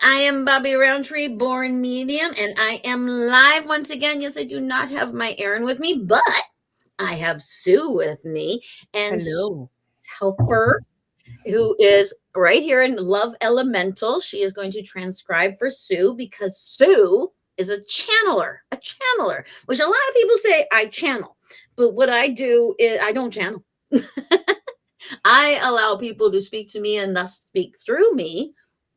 I am Bobbi Rowntree, born medium, and I am live once again. Yes, I do not have my Erin with me, but I have Sue with me, and Sue's Hello. helper, who is right here in Love Elemental. She is going to transcribe for Sue because Sue is a channeler, which a lot of people say I channel, but what I do is I don't channel. I allow people to speak to me and thus speak through me,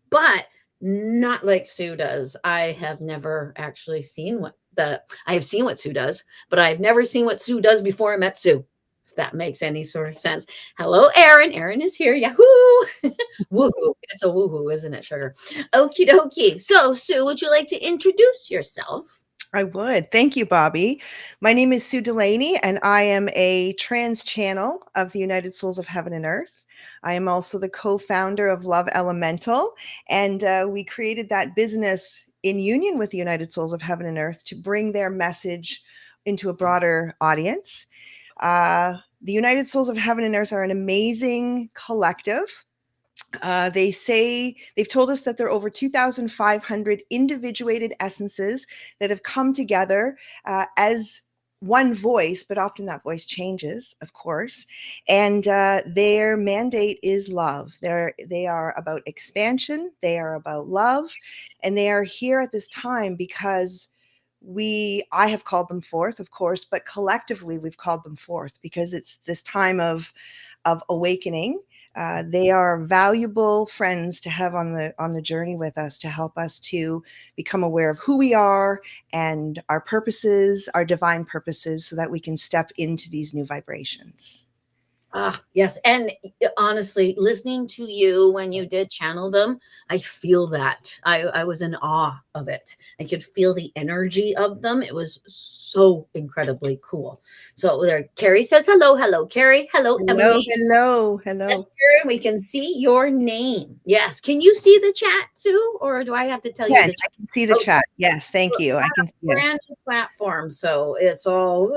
but not like Sue does. I have never actually seen I have seen what Sue does, but I've never seen what Sue does before I met Sue. If that makes any sort of sense. Hello, Erin. Erin is here. Yahoo! Woohoo! It's a woohoo, isn't it, sugar? Okie dokie. So, Sue, would you like to introduce yourself? I would. Thank you, Bobbi. My name is Sue Delaney, and I am a trans channel of the United Souls of Heaven and Earth. I am also the co-founder of Love Elemental, and we created that business in union with the United Souls of Heaven and Earth to bring their message into a broader audience. The United Souls of Heaven and Earth are an amazing collective. They've told us that there are over 2,500 individuated essences that have come together as one voice, but often that voice changes, of course. And their mandate is love. They are about expansion. They are about love. And they are here at this time because I have called them forth, of course, but collectively we've called them forth because it's this time of awakening. They are valuable friends to have on the journey with us to help us to become aware of who we are and our purposes, our divine purposes, so that we can step into these new vibrations. Ah, yes. And honestly, listening to you when you did channel them, I feel that. I was in awe of it. I could feel the energy of them. It was so incredibly cool. So there, Carrie says hello, hello, Carrie. Hello, Hello, Emily. hello, hello. Yes, Karen, we can see your name. Yes. Can you see the chat too? Or do I have to tell you Yes, the I chat? can see the Okay. chat. Yes, thank you. I can see Brand this. new platform. So it's all,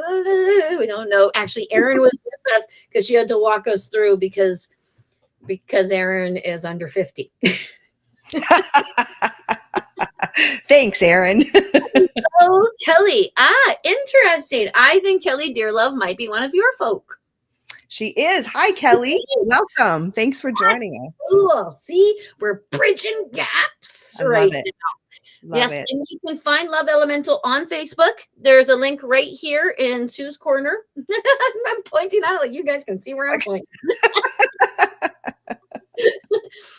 we don't know. Actually, Erin was with us because she had to walk us through because Erin is under 50. Thanks, Erin. Oh, Kelly. Ah, interesting. I think Kelly Dearlove might be one of your folk. She is. Hi, Kelly. Welcome. Thanks for joining us. Cool. See, we're bridging gaps I love right it. now. Love Yes, it. and you can find Love Elemental on Facebook. There's a link right here in Sue's corner. I'm pointing out, like you guys can see where I'm pointing.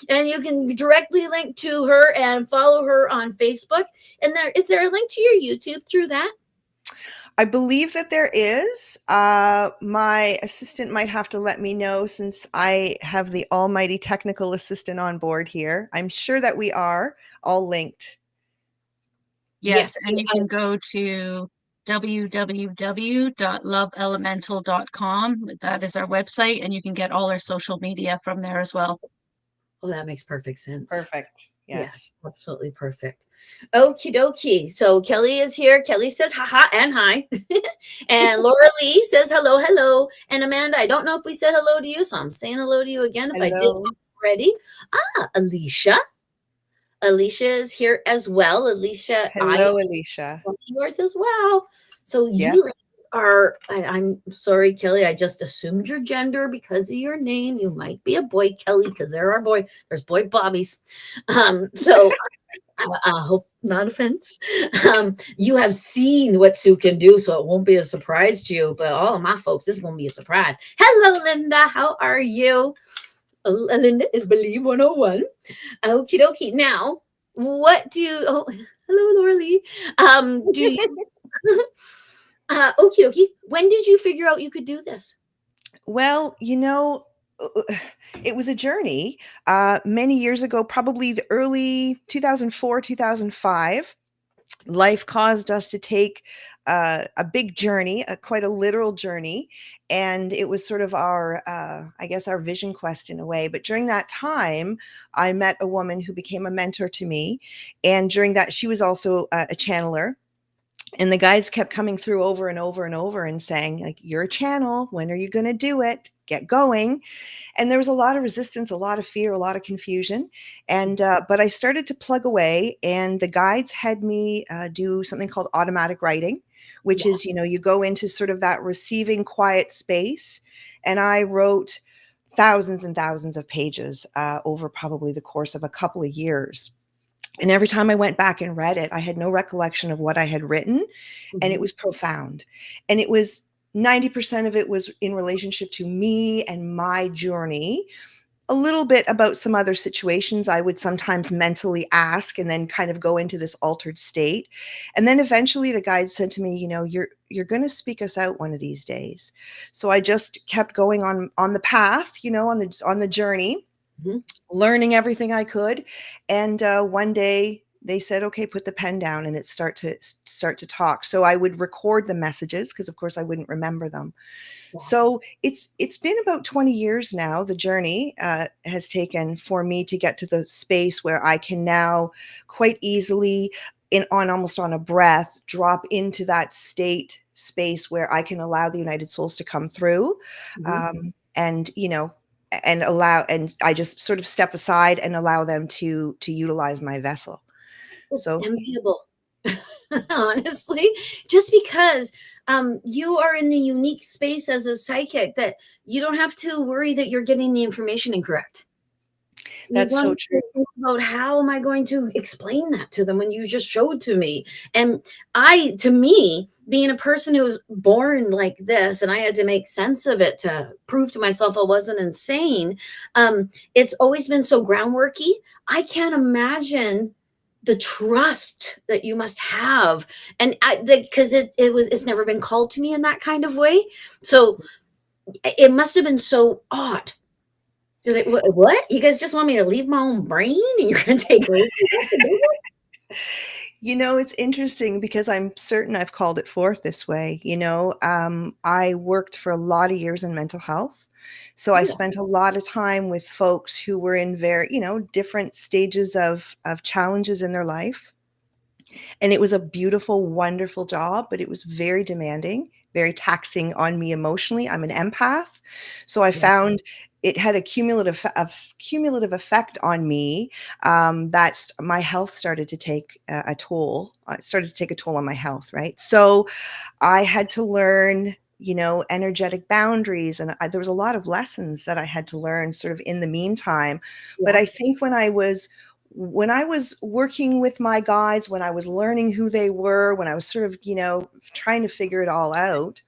And you can directly link to her and follow her on Facebook. And is there a link to your YouTube through that? I believe that there is. My assistant might have to let me know since I have the almighty technical assistant on board here. I'm sure that we are all linked. Yes, and you can go to www.loveelemental.com. That is our website, and you can get all our social media from there as well. Oh, that makes perfect sense. Perfect. Yes. Absolutely perfect. Okie dokie. So Kelly is here. Kelly says haha and hi. And Laura Lee says hello, hello. And Amanda, I don't know if we said hello to you, so I'm saying hello to you again if I did already. Ah, Alicia. Alicia is here as well. Alicia, Hello, Alicia. yours as well. So Yes. you are, I'm sorry, Kelly, I just assumed your gender because of your name. You might be a boy, Kelly, because there's boy Bobbies. So I hope not offense. You have seen what Sue can do, so it won't be a surprise to you. But all of my folks, this is going to be a surprise. Hello, Linda. How are you? Linda is Believe 101. Okie dokie. Now, what do you, hello, Laura Lee. Do you, okie dokie. When did you figure out you could do this? Well, it was a journey many years ago, probably the early 2004, 2005. Life caused us to take a big journey, quite a literal journey. And it was sort of our vision quest in a way. But during that time, I met a woman who became a mentor to me. And during that, she was also a channeler. And the guides kept coming through over and over and over and saying, like, you're a channel. When are you going to do it? get going. And there was a lot of resistance, a lot of fear, a lot of confusion. And but I started to plug away, and the guides had me do something called automatic writing, which Yeah. is, you go into sort of that receiving quiet space. And I wrote thousands and thousands of pages over probably the course of a couple of years. And every time I went back and read it, I had no recollection of what I had written, and it Mhm. was profound. And it was 90% of it was in relationship to me and my journey, a little bit about some other situations I would sometimes mentally ask and then kind of go into this altered state. And then eventually the guide said to me, you're going to speak us out one of these days. So I just kept going on the path, on the journey, Mhm. learning everything I could. And one day they said, okay, put the pen down, and it start to talk. So I would record the messages, because of course I wouldn't remember them. Yeah. So it's been about 20 years now. The journey has taken for me to get to the space where I can now quite easily, almost on a breath, drop into that space where I can allow the United Souls to come through, Mhm. and and I just sort of step aside and allow them to utilize my vessel. It's So enviable. Honestly, just because you are in the unique space as a psychic that you don't have to worry that you're getting the information incorrect. You that's don't so have true. to think about how am I going to explain that to them when you just showed to me. And to me, being a person who was born like this, and I had to make sense of it to prove to myself I wasn't insane. It's always been so groundworky. I can't imagine the trust that you must have, and because it's never been called to me in that kind of way. So it must have been so odd. So they, what? You guys just want me to leave my own brain and you're going to take over? It's interesting because I'm certain I've called it forth this way. I worked for a lot of years in mental health. So I Oh, yeah. spent a lot of time with folks who were in very, different stages of challenges in their life. And it was a beautiful, wonderful job, but it was very demanding, very taxing on me emotionally. I'm an empath. So I Yeah. found it had a cumulative effect on me, that my health started to take a toll. It started to take a toll on my health, right? So I had to learn, energetic boundaries. And there was a lot of lessons that I had to learn sort of in the meantime. But Yeah. I think when I was working with my guides, when I was learning who they were, when I was sort of, trying to figure it all out,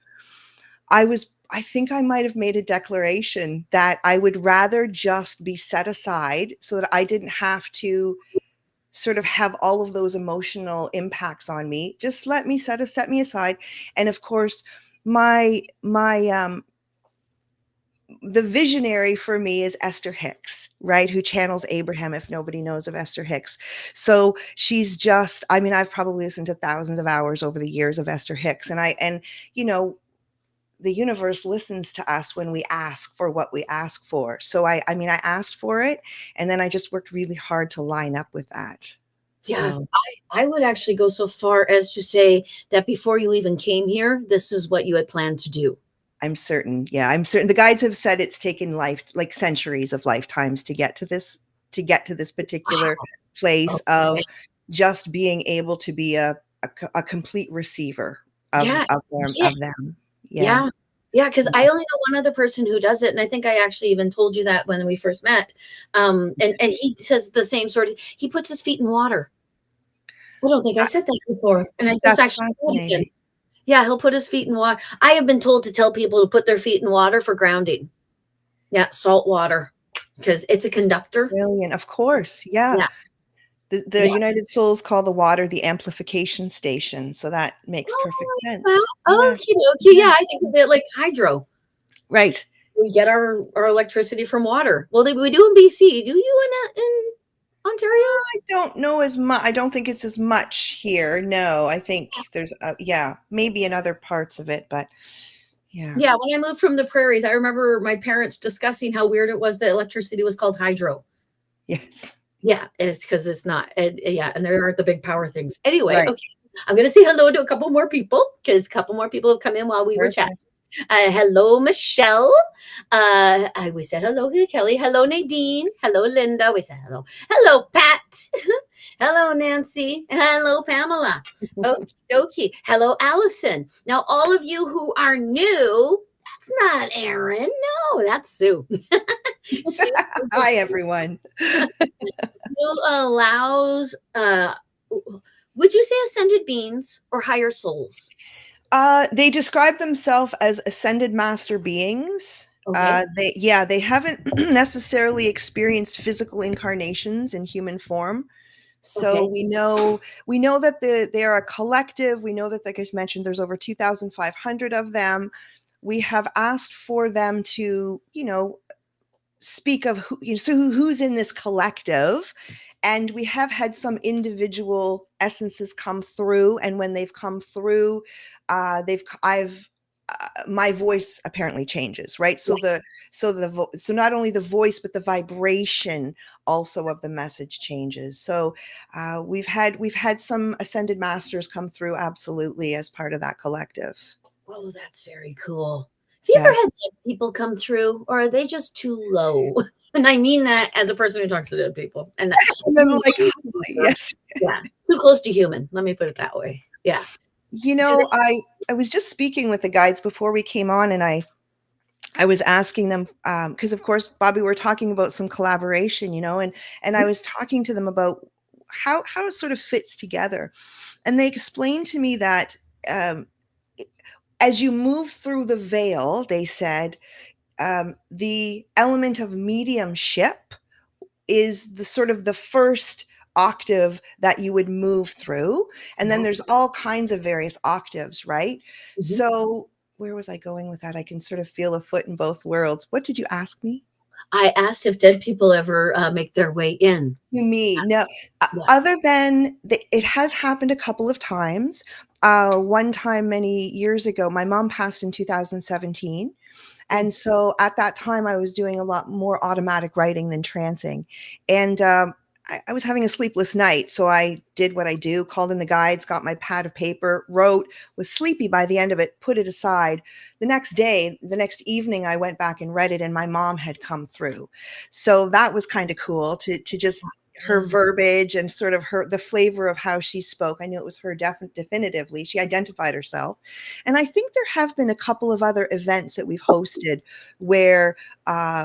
I think I might have made a declaration that I would rather just be set aside so that I didn't have to sort of have all of those emotional impacts on me. Just set me aside. And of course, my the visionary for me is Esther Hicks, right? Who channels Abraham, if nobody knows of Esther Hicks. So she's just, I mean, I've probably listened to thousands of hours over the years of Esther Hicks. And you know, the universe listens to us when we ask for what we ask for. So I mean, I asked for it, and then I just worked really hard to line up with that. Yes, So I would actually go so far as to say that before you even came here, this is what you had planned to do. I'm certain. Yeah, I'm certain. The guides have said it's taken like centuries of lifetimes to get to this particular place Okay. of just being able to be a complete receiver of Yeah. of them Yeah. of them. Yeah. Yeah. Yeah. Because Yeah. I only know one other person who does it. And I think I actually even told you that when we first met. And he says the same sort of, he puts his feet in water. I don't think I I- said that before. And I just That's actually said it again. fascinating. Yeah, he'll put his feet in water. I have been told to tell people to put their feet in water for grounding. Yeah, salt water, because it's a conductor. Brilliant. Of course. Yeah. Yeah, The yeah. United Souls call the water the amplification station. So that makes Oh, perfect well, sense. Yeah. okey dokey. Yeah. Yeah, I think of it like hydro. Right. We get our electricity from water. Well, we do in BC. Do you in Ontario? I don't know as much. I don't think it's as much here. No, I think there's, yeah, maybe in other parts of it, but yeah. Yeah, when I moved from the prairies, I remember my parents discussing how weird it was that electricity was called hydro. Yes. Yeah, it's because it's not. And yeah, and there aren't the big power things. Anyway, Right. okay. I'm gonna say hello to a couple more people because a couple more people have come in while we were chatting. Perfect. Hello, Michelle. We said hello to Kelly. Hello, Nadine. Hello, Linda. We said hello. Hello, Pat. Hello, Nancy. Hello, Pamela. Okie dokie. Hello, Allison. Now, all of you who are new, that's not Erin. No, that's Sue. Sue, Hi, everyone. Sue allows, would you say ascended beings or higher souls? They describe themselves as ascended master beings. Okay. They haven't necessarily experienced physical incarnations in human form. So Okay. we know that they are a collective. We know that, like I mentioned, there's over 2,500 of them. We have asked for them to, speak of who's in this collective, and we have had some individual essences come through. And when they've come through, I've my voice apparently changes, right? So so not only the voice but the vibration also of the message changes. So we've had some ascended masters come through, absolutely, as part of that collective. Oh, that's very cool. Have you ever Yes. had dead people come through, or are they just too low? And I mean that as a person who talks to dead people. And And then, like, yes. yeah, too close to human. Let me put it that way. Yeah. I was just speaking with the guides before we came on, and I was asking them, because of course, Bobbi, we're talking about some collaboration, and I was talking to them about how it sort of fits together, and they explained to me that um, as you move through the veil, they said, the element of mediumship is the sort of the first octave that you would move through, and then there's all kinds of various octaves, right? Mhm. So where was I going with that? I can sort of feel a foot in both worlds. What did you ask me? I asked if dead people ever make their way in. To me, no. Yeah. Other than it has happened a couple of times. One time many years ago, my mom passed in 2017. And so at that time, I was doing a lot more automatic writing than trancing. And I was having a sleepless night. So I did what I do, called in the guides, got my pad of paper, wrote, was sleepy by the end of it, put it aside. The next evening, I went back and read it, and my mom had come through. So that was kind of cool to just her Yes. verbiage and sort of the flavor of how she spoke. I knew it was her definitively. She identified herself. And I think there have been a couple of other events that we've hosted where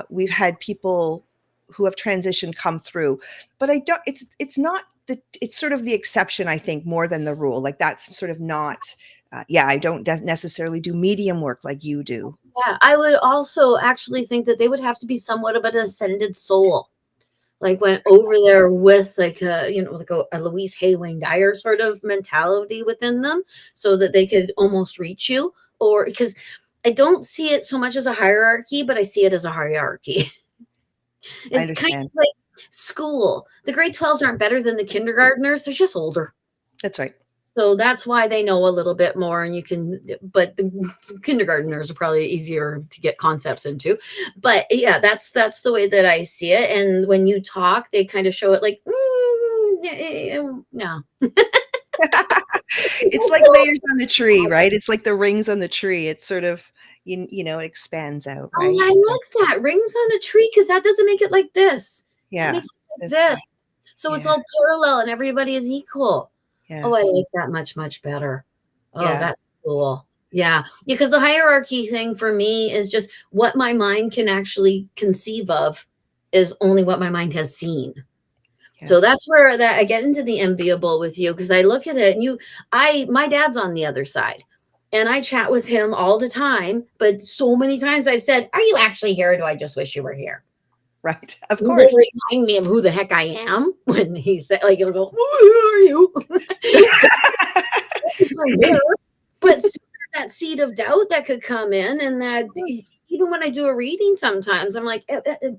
we've had people who have transitioned come through. But it's not it's sort of the exception, I think, more than the rule. Like, that's sort of not, I don't necessarily do medium work like you do. Yeah. I would also actually think that they would have to be somewhat of an ascended soul. Like went over there with like a Louise Hay Wayne Dyer sort of mentality within them, so that they could almost reach you. Or because I don't see it so much as a hierarchy, but I see it as a hierarchy. I It's kind of understand. like school. The grade 12s aren't better than the kindergartners, they're just older. That's right. So that's why they know a little bit more, and but the kindergartners are probably easier to get concepts into. But yeah, that's the way that I see it. And when you talk, they kind of show it like, no. It's like layers on the tree, right? It's like the rings on the tree. It's sort of, it expands out, Oh, right? I So, like that. Rings on a tree, because that doesn't make it like this. That yeah, makes it like this way. this. So it's Yeah. all parallel and everybody is equal. Oh, I Yes. like that much, much better. Oh, Yes. that's cool. Yeah. Because the hierarchy thing for me is just what my mind can actually conceive of is only what my mind has seen. So Yes. that's where that I get into the enviable with you, because I look at it and my dad's on the other side. And I chat with him all the time, but so many times I've said, "Are you actually here? Or do I just wish you were here?" Right. Of He will course. remind me of who the heck I am when he said, like, he'll go, "Oh, who are you?" Here. But that seed of doubt that could come in, and that even when I do a reading, sometimes I'm like,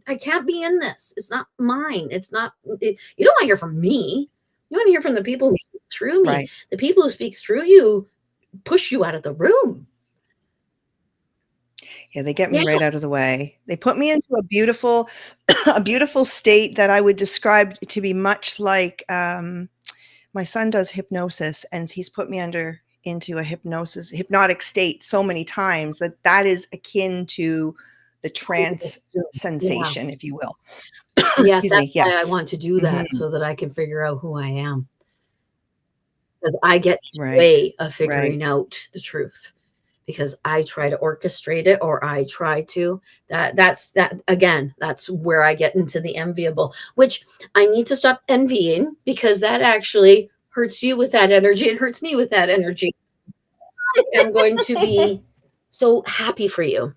I can't be in this. It's not mine. It's not. You don't want to hear from me. You want to hear from the people who speak through me. Right. The people who speak through you push you out of the room. Yeah, they get me Yeah. right out of the way. They put me into a beautiful, a beautiful state that I would describe to be much like, my son does hypnosis, and he's put me under into a hypnotic state so many times that is akin to the trance Yeah. sensation, if you will. Yes, Excuse that's me. why I Yes. want to do that, so that I can figure out who I am. Because I get in the Right. way of Right. figuring out the truth. Because I try to orchestrate it, or I try to that's where I get into the enviable, which I need to stop envying, because that actually hurts you with that energy. It hurts me with that energy. I am going to be so happy for you.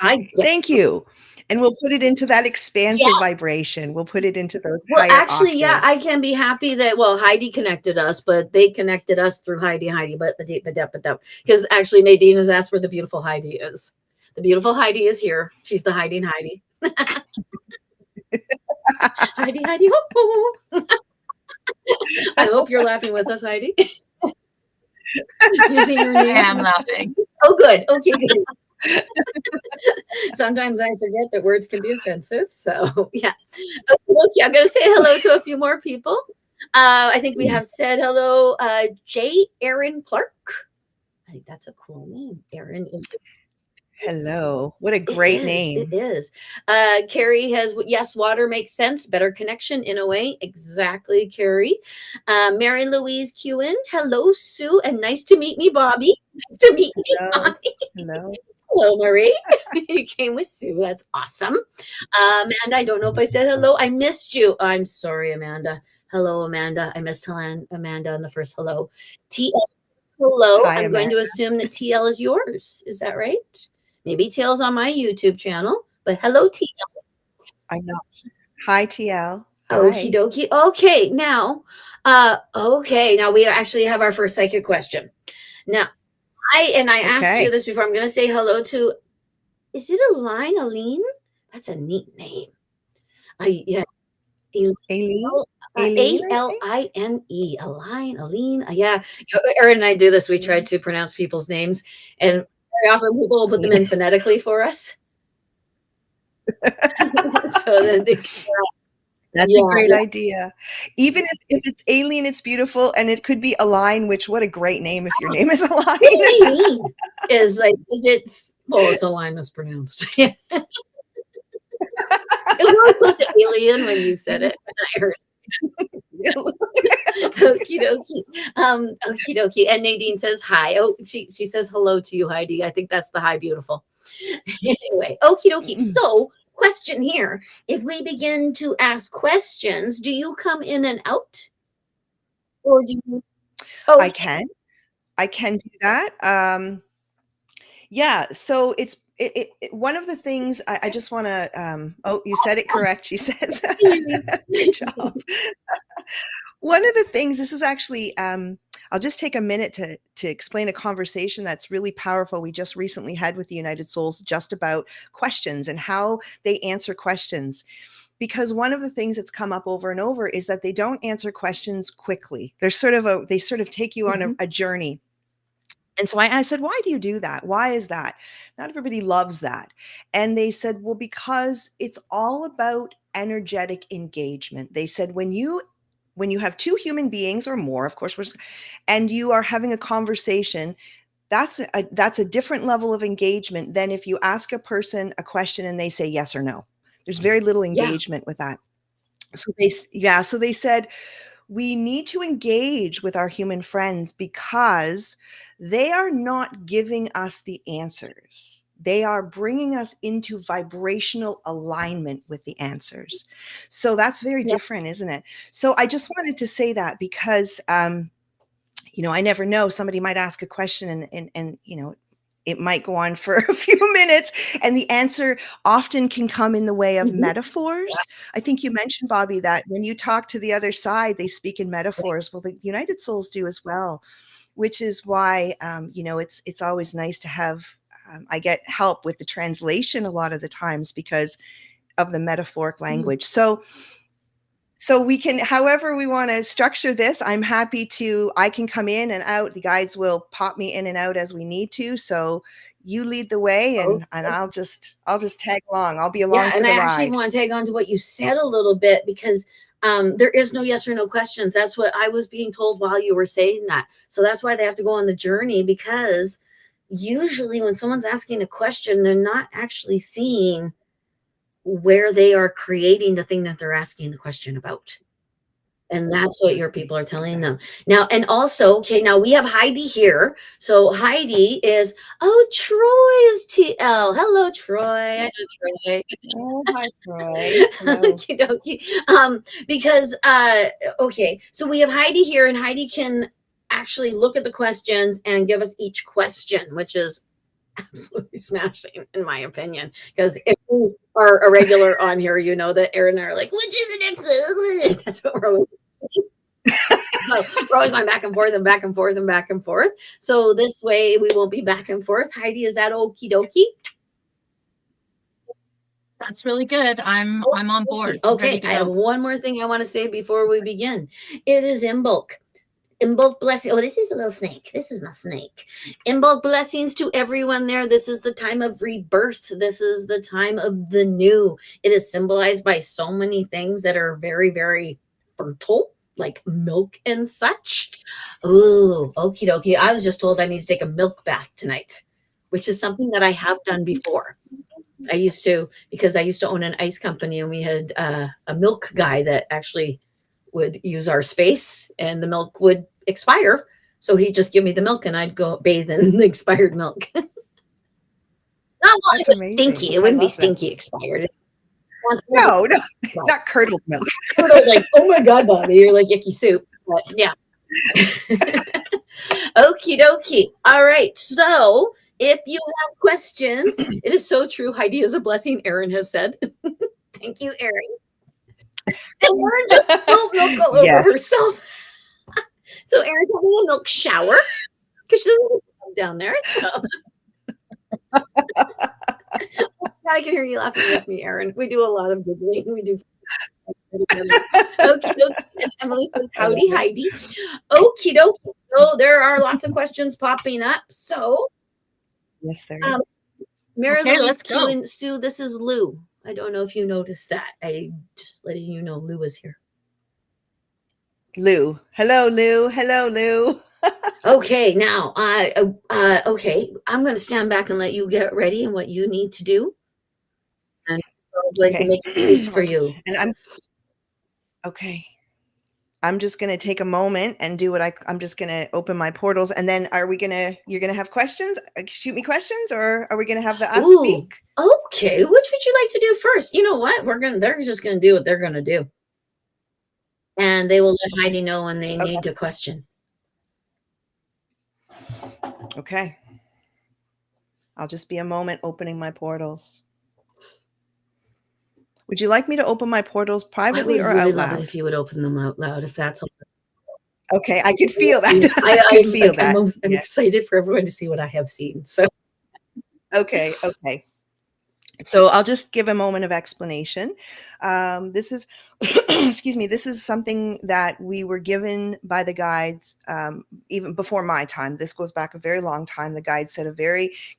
Thank you. And we'll put it into that expansive Yeah. vibration. We'll put it into those Well, higher actually, yeah, I octaves. can be happy that, well, Heidi connected us, but they connected us through Heidi, but because actually Nadine has asked where the beautiful Heidi is. The beautiful Heidi is here. She's the hiding Heidi. Heidi, Heidi, ho, ho. I hope you're laughing with us, Heidi. Using your I name. am laughing. Oh, good. Okay, good. Sometimes I forget that words can be offensive. So, yeah. Okay, I'm going to say hello to a few more people. I think we have said hello. J. Aaron Clark. I think that's a cool name. Aaron is. Hello. What a great name. It is. Carrie has, yes, water makes sense. Better connection in a way. Exactly, Carrie. Mary Louise Kewen. Hello, Sue. And nice to meet me, Bobbi. Nice to meet me, Hello. Bobbi. Hello. Hello, Marie. You came with Sue. That's awesome. Amanda, I don't know if I said hello. I missed you. I'm sorry, Amanda. Hello, Amanda. I missed Amanda on the first hello. TL, hello. Hi, I'm going Amanda. to assume that TL is yours. Is that right? Maybe TL's on my YouTube channel, but hello, TL. I'm not. Hi, TL. Okie Hi. dokie. Okay, now, we actually have our first psychic question. Now, I asked you Okay. this before. I'm going to say hello to. Is it Aline? That's a neat name. Yeah. Aileen? Aileen, I think? Aline, Aline. Yeah. Erin and I do this. We try to pronounce people's names, and very often people will put them in phonetically for us. So that they That's a great idea. Even if it's Aileen, it's beautiful, and it could be Aline, which what a great name if your name is Aline. is like, it's Aline mispronounced. Yeah. It was really close to alien when you said it, and I heard. Okie dokie. Okie dokie. And Nadine says hi. Oh, she says hello to you, Heidi. I think that's the hi, beautiful. Anyway, okie dokie. So, question here. If we begin to ask questions, do you come in and out? Or do you? Oh, I can do that. Yeah, so it's one of the things I just want to. Oh, you said it correct. She says, "Good job." One of the things. This is actually. I'll just take a minute to explain a conversation that's really powerful we just recently had with the United Souls, just about questions and how they answer questions. Because one of the things that's come up over and over is that they don't answer questions quickly. They sort of take you on a journey. And so I said, why do you do that? Why is that? Not everybody loves that. And they said, well, because it's all about energetic engagement. They said, when you have two human beings or more, of course, and you are having a conversation, that's a different level of engagement than if you ask a person a question and they say yes or no. There's very little engagement with that. So they said, we need to engage with our human friends because they are not giving us the answers. They are bringing us into vibrational alignment with the answers. So that's very different, isn't it? So I just wanted to say that because, I never know. Somebody might ask a question and it might go on for a few minutes, and the answer often can come in the way of metaphors. I think you mentioned, Bobbi, that when you talk to the other side, they speak in metaphors. Well, the United Souls do as well, which is why, it's always nice to have, I get help with the translation a lot of the times because of the metaphoric language. So we can, however we want to structure this, I can come in and out. The guides will pop me in and out as we need to. So you lead the way and I'll just tag along. I'll be along for the ride. I actually want to tag on to what you said a little bit, because There is no yes or no questions. That's what I was being told while you were saying that. So that's why they have to go on the journey, because usually when someone's asking a question, they're not actually seeing where they are creating the thing that they're asking the question about. And that's what your people are telling them. Now, and also, okay, now we have Heidi here. So Heidi is, oh, Troy is TL. Hello, Troy. I know Troy. Oh, hi, Troy. Hello. Okie dokie. Because okay, so we have Heidi here, and Heidi can actually look at the questions and give us each question, which is absolutely smashing in my opinion. Because if you are a regular on here, you know that Aaron and I are like, which is the next? That's what we're always. So we're always going back and forth and back and forth and back and forth. So this way we won't be back and forth. Heidi, is that okie dokie? That's really good. I'm on board. Okay, I have one more thing I want to say before we begin. It is in bulk. In bulk blessing. Oh, this is a little snake. This is my snake. In bulk blessings to everyone there. This is the time of rebirth. This is the time of the new. It is symbolized by so many things that are very, very fertile, like milk and such. Ooh, okie dokie. I was just told I need to take a milk bath tonight, which is something that I have done before. I used to, because I used to own an ice company, and we had a milk guy that actually would use our space, and the milk would expire. So he'd just give me the milk and I'd go bathe in the expired milk. Not well, it was stinky. It wouldn't be stinky expired. No, not curdled milk. Curdled, like, oh my God, Bobbi, you're like yucky soup. But yeah. Okie dokie. All right. So if you have questions, it is so true. Heidi is a blessing, Aaron has said. Thank you, Aaron. And Lauren just spilled milk all over herself. So Aaron's having a milk shower because she doesn't have down there. So. I can hear you laughing with me, Aaron. We do a lot of giggling. We do. Okay. And Emily says, howdy, Heidi. Okie dokie. So there are lots of questions popping up. So yes, there is. Mary Louise Q, Sue, this is Lou. I don't know if you noticed that. I just letting you know Lou is here. Lou. Hello, Lou. Hello, Lou. Okay, now okay, I'm going to stand back and let you get ready and what you need to do. And I'd like to make space for you. And I'm just going to take a moment and do what I'm just going to open my portals. And then you're going to have questions, shoot me questions, or are we going to have us speak? Okay. Which would you like to do first? You know what? They're just going to do what they're going to do. And they will let Heidi know when they need a question. Okay. I'll just be a moment opening my portals. Would you like me to open my portals privately or out loud? Love it if you would open them out loud, if that's okay. I could feel that. I can feel that. I'm excited for everyone to see what I have seen. So okay. So I'll just give a moment of explanation. This is, excuse me, this is something that we were given by the guides even before my time. This goes back a very long time. The guides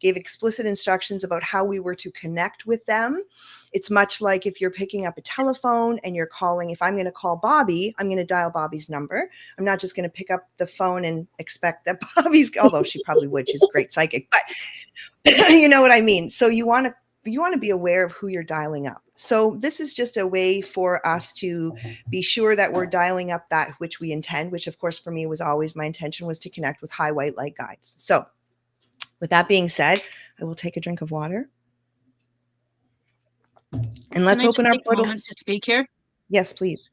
gave explicit instructions about how we were to connect with them. It's much like if you're picking up a telephone and you're calling. If I'm going to call Bobbi, I'm going to dial Bobbi's number. I'm not just going to pick up the phone and expect that Bobbi's, although she probably would. She's a great psychic, but you know what I mean? So you want to be aware of who you're dialing up. So this is just a way for us to be sure that we're dialing up that which we intend, which of course for me was always my intention was to connect with high white light guides. So with that being said, I will take a drink of water. And let's open our portals to speak here. Yes, please.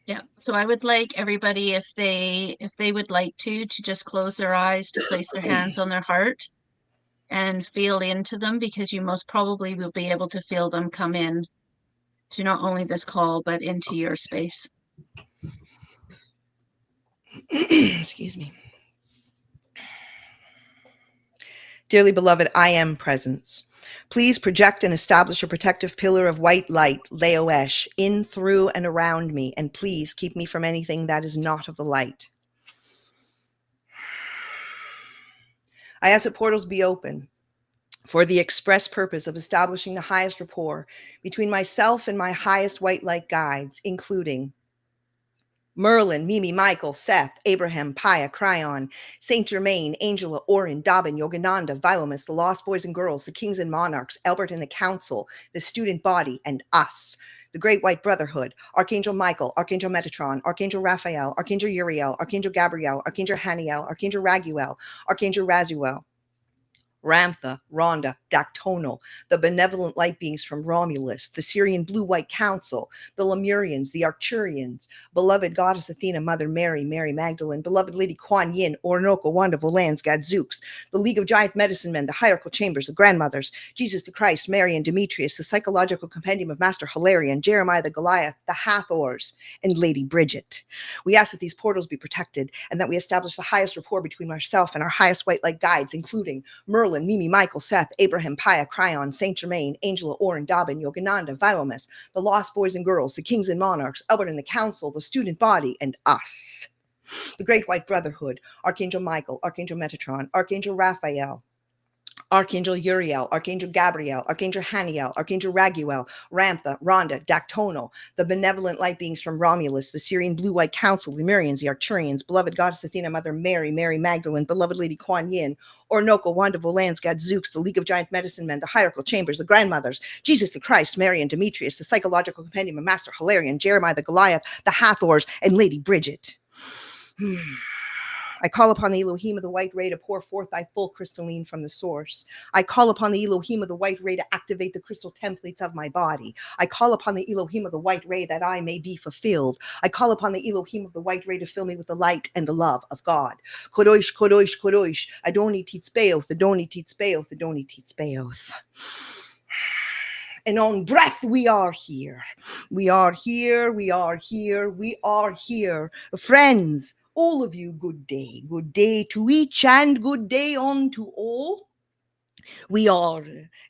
Yeah. So I would like everybody, if they would like to just close their eyes, to place their hands on their heart and feel into them, because you most probably will be able to feel them come in to not only this call, but into your space. Excuse me. Dearly beloved, I am presence. Please project and establish a protective pillar of white light, Leoesh, in, through, and around me, and please keep me from anything that is not of the light. I ask that portals be open for the express purpose of establishing the highest rapport between myself and my highest white light guides, including Merlin, Mimi, Michael, Seth, Abraham, Pia, Cryon, Saint Germain, Angela, Orin, Dobbin, Yogananda, Violamus, the Lost Boys and Girls, the Kings and Monarchs, Albert and the Council, the Student Body, and us, the Great White Brotherhood, Archangel Michael, Archangel Metatron, Archangel Raphael, Archangel Uriel, Archangel Gabriel, Archangel Haniel, Archangel Raguel, Archangel Razuel, Ramtha, Rhonda, Dactonal, the benevolent light beings from Romulus, the Syrian Blue-White Council, the Lemurians, the Arcturians, beloved Goddess Athena, Mother Mary, Mary Magdalene, beloved Lady Kuan Yin, Orinoco, Wanda, Volans, Gadzooks, the League of Giant Medicine Men, the Hierarchical Chambers, the Grandmothers, Jesus the Christ, Mary and Demetrius, the Psychological Compendium of Master Hilarion, Jeremiah the Goliath, the Hathors, and Lady Bridget. We ask that these portals be protected and that we establish the highest rapport between ourselves and our highest white light guides, including Merlin, Mimi, Michael, Seth, Abraham, Pia, Cryon, Saint Germain, Angela, Orin, Dobbin, Yogananda, Violamus, the Lost Boys and Girls, the Kings and Monarchs, Albert and the Council, the Student Body, and us. The Great White Brotherhood, Archangel Michael, Archangel Metatron, Archangel Raphael, Archangel Uriel, Archangel Gabriel, Archangel Haniel, Archangel Raguel, Ramtha, Rhonda, Dactonal, the benevolent light beings from Romulus, the Syrian Blue-White Council, the Lemurians, the Arcturians, beloved Goddess Athena, Mother Mary, Mary Magdalene, beloved Lady Kuan Yin, Orinoco, Wanda, Volans, Gadzooks, the League of Giant Medicine Men, the Hierarchical Chambers, the Grandmothers, Jesus the Christ, Mary and Demetrius, the Psychological Compendium of Master Hilarion, Jeremiah the Goliath, the Hathors, and Lady Bridget. I call upon the Elohim of the white ray to pour forth thy full crystalline from the source. I call upon the Elohim of the white ray to activate the crystal templates of my body. I call upon the Elohim of the white ray that I may be fulfilled. I call upon the Elohim of the white ray to fill me with the light and the love of God. Kodosh, Kodosh, Kodosh, Adoni Titzbeoth, Adoni Titzbeoth, Adoni Titzbeoth. And on breath, we are here. We are here, we are here, we are here. Friends, all of you, good day to each and good day unto all. We are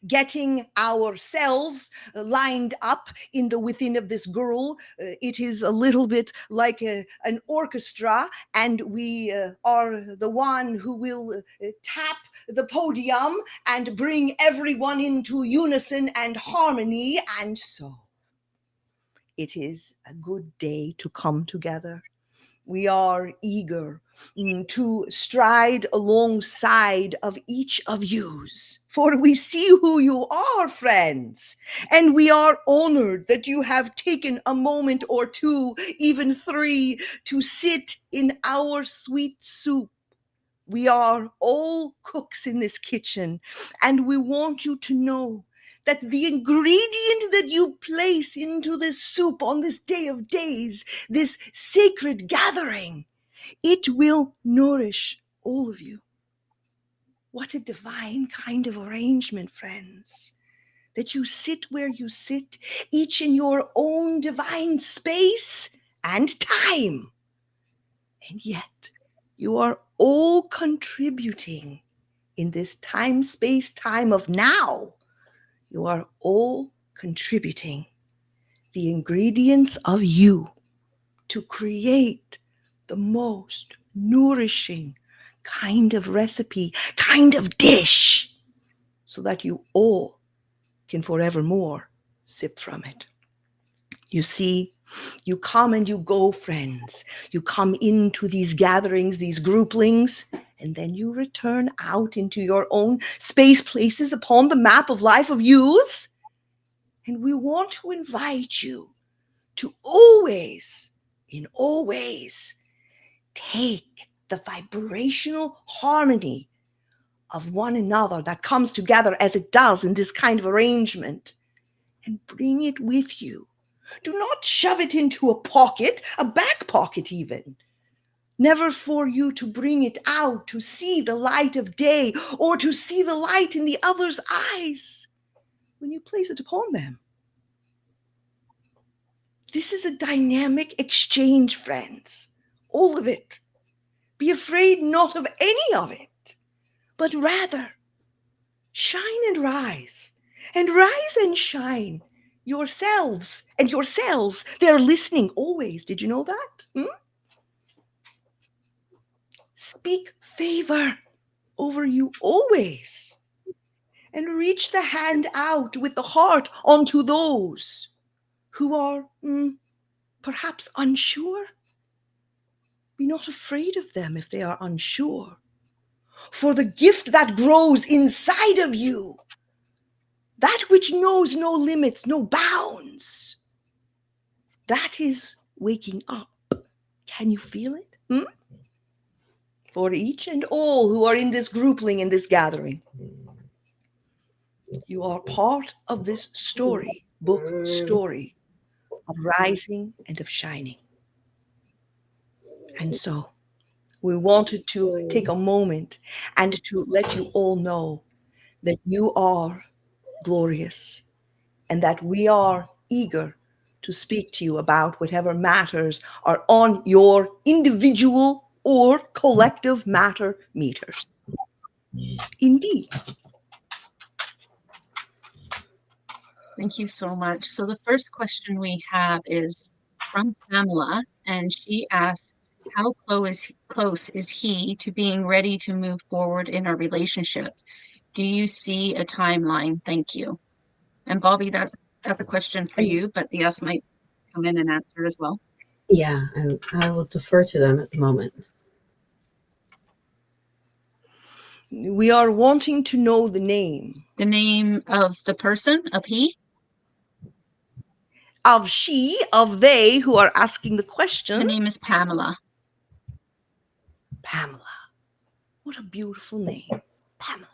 getting ourselves lined up in the within of this girl. It is a little bit like an orchestra, and we are the one who will tap the podium and bring everyone into unison and harmony. And so it is a good day to come together. We are eager to stride alongside of each of yous, for we see who you are, friends, and we are honored that you have taken a moment or two, even 3, to sit in our sweet soup. We are all cooks in this kitchen, and we want you to know that the ingredient that you place into this soup on this day of days, this sacred gathering, it will nourish all of you. What a divine kind of arrangement, friends, that you sit where you sit, each in your own divine space and time. And yet, you are all contributing in this time, space, time of now. You are all contributing the ingredients of you to create the most nourishing kind of recipe, kind of dish, so that you all can forevermore sip from it. You see, you come and you go, friends. You come into these gatherings, these grouplings, and then you return out into your own space places upon the map of life of yous. And we want to invite you to always, in all ways, take the vibrational harmony of one another that comes together as it does in this kind of arrangement and bring it with you. Do not shove it into a pocket, a back pocket even. Never for you to bring it out to see the light of day or to see the light in the other's eyes when you place it upon them. This is a dynamic exchange, friends. All of it. Be afraid not of any of it, but rather shine and rise and shine yourselves and yourselves. They're listening always. Did you know that? Speak favor over you always. and reach the hand out with the heart onto those who are perhaps unsure. Be not afraid of them if they are unsure. For the gift that grows inside of you, that which knows no limits, no bounds, that is waking up. Can you feel it? For each and all who are in this groupling, in this gathering, you are part of this story, book story of rising and of shining. And so we wanted to take a moment and to let you all know that you are glorious and that we are eager to speak to you about whatever matters are on your individual or collective matter meters. Indeed. Thank you so much. So the first question we have is from Pamela, and she asks, how close is he to being ready to move forward in our relationship? Do you see a timeline? Thank you. And Bobbi, that's a question for you, but the us might come in and answer as well. Yeah, I will defer to them at the moment. We are wanting to know the name. The name of the person, of he? Of she, of they who are asking the question. The name is Pamela. Pamela. What a beautiful name. Pamela.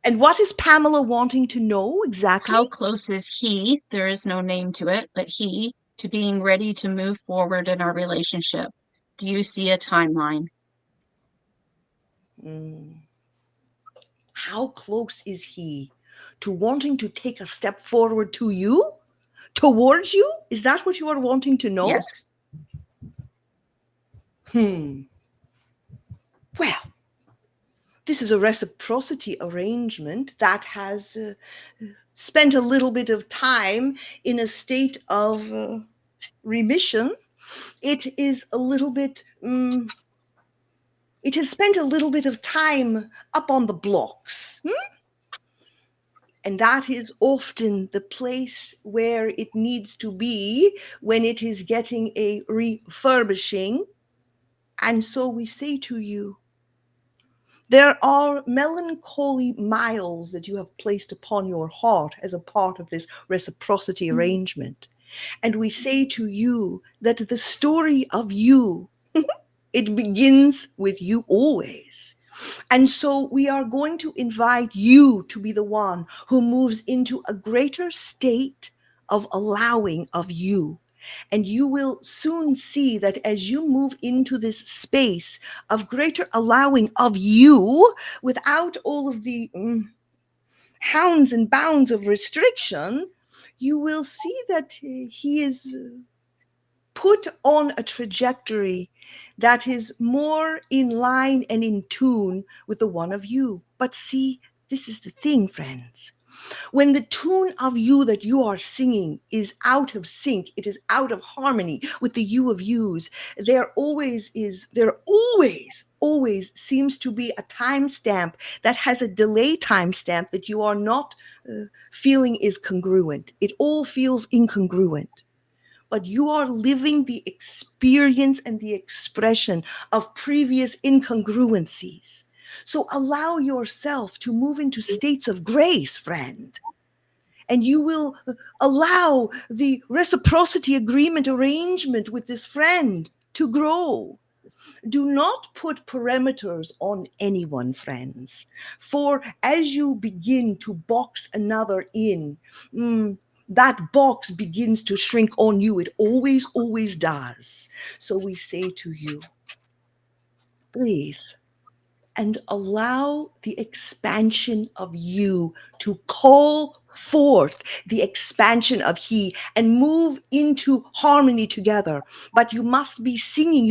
And what is Pamela wanting to know exactly? How close is he? There is no name to it, but he, to being ready to move forward in our relationship. Do you see a timeline? How close is he to wanting to take a step forward to you? Towards you? Is that what you are wanting to know? Yes. Well, this is a reciprocity arrangement that has spent a little bit of time in a state of remission. It is a little bit, it has spent a little bit of time up on the blocks. And that is often the place where it needs to be when it is getting a refurbishing. And so we say to you, there are melancholy miles that you have placed upon your heart as a part of this reciprocity arrangement. And we say to you that the story of you, it begins with you always. And so we are going to invite you to be the one who moves into a greater state of allowing of you. And you will soon see that as you move into this space of greater allowing of you, without all of the hounds and bounds of restriction, you will see that he is put on a trajectory that is more in line and in tune with the one of you. But see, this is the thing, friends. When the tune of you that you are singing is out of sync, it is out of harmony with the you of yous, there always seems to be a timestamp that has a delay timestamp that you are not feeling is congruent. It all feels incongruent. But you are living the experience and the expression of previous incongruencies. So allow yourself to move into states of grace, friend. And you will allow the reciprocity agreement arrangement with this friend to grow. Do not put parameters on anyone, friends. For as you begin to box another in, that box begins to shrink on you. It always does. So we say to you, breathe and allow the expansion of you to call forth the expansion of he and move into harmony together. But you must be singing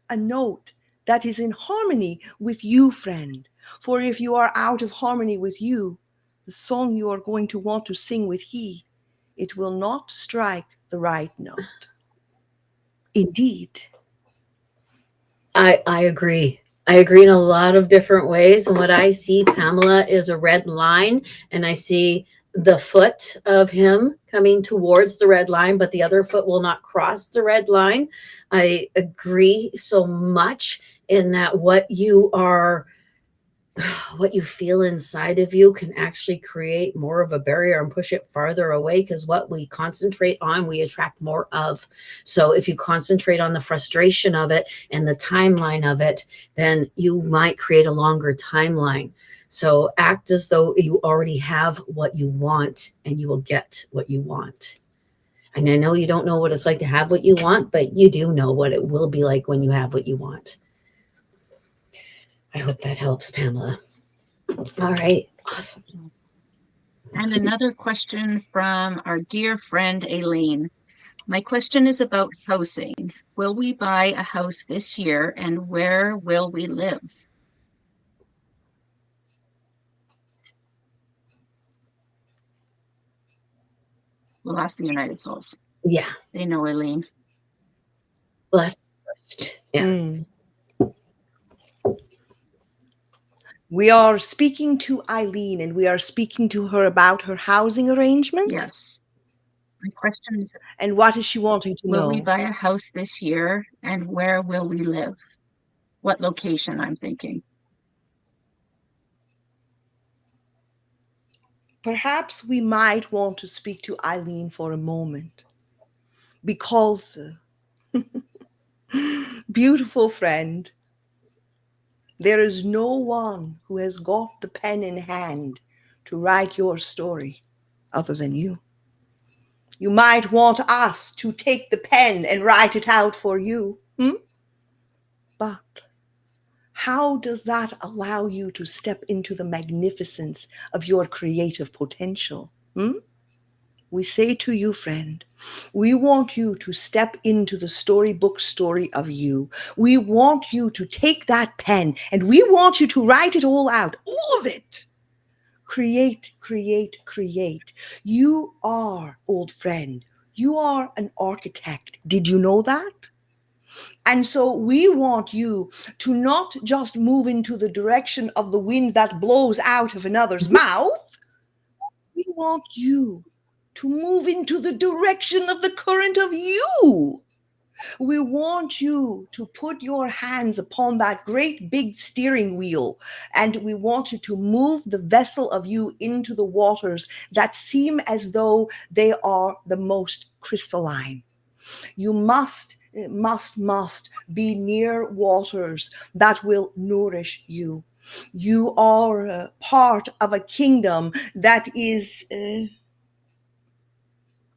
a note that is in harmony with you, friend. For if you are out of harmony with you, the song you are going to want to sing with he, it will not strike the right note. Indeed. I agree. I agree in a lot of different ways. And what I see, Pamela, is a red line, and I see the foot of him coming towards the red line, but the other foot will not cross the red line. I agree so much in that what you feel inside of you can actually create more of a barrier and push it farther away, because what we concentrate on, we attract more of. So if you concentrate on the frustration of it and the timeline of it, then you might create a longer timeline. So act as though you already have what you want, and you will get what you want. And I know you don't know what it's like to have what you want, but you do know what it will be like when you have what you want. I hope that helps, Pamela. All right. Awesome. And another question from our dear friend Aileen. My question is about housing. Will we buy a house this year, and where will we live? We'll ask the United Souls. Yeah. They know Aileen. Bless first. Yeah. Mm. We are speaking to Eileen, and we are speaking to her about her housing arrangement. Yes. My question is, And what is she wanting to will know? we buy a house this year, and where will we live? What location, I'm thinking. Perhaps we might want to speak to Eileen for a moment, because, beautiful friend, there is no one who has got the pen in hand to write your story other than you. You might want us to take the pen and write it out for you. But how does that allow you to step into the magnificence of your creative potential? We say to you, friend, we want you to step into the storybook story of you. We want you to take that pen, and we want you to write it all out, all of it. Create, create, create. You are, old friend, you are an architect. Did you know that? And so we want you to not just move into the direction of the wind that blows out of another's mouth. We want you to move into the direction of the current of you. We want you to put your hands upon that great big steering wheel, and we want you to move the vessel of you into the waters that seem as though they are the most crystalline. You must be near waters that will nourish you. You are part of a kingdom that is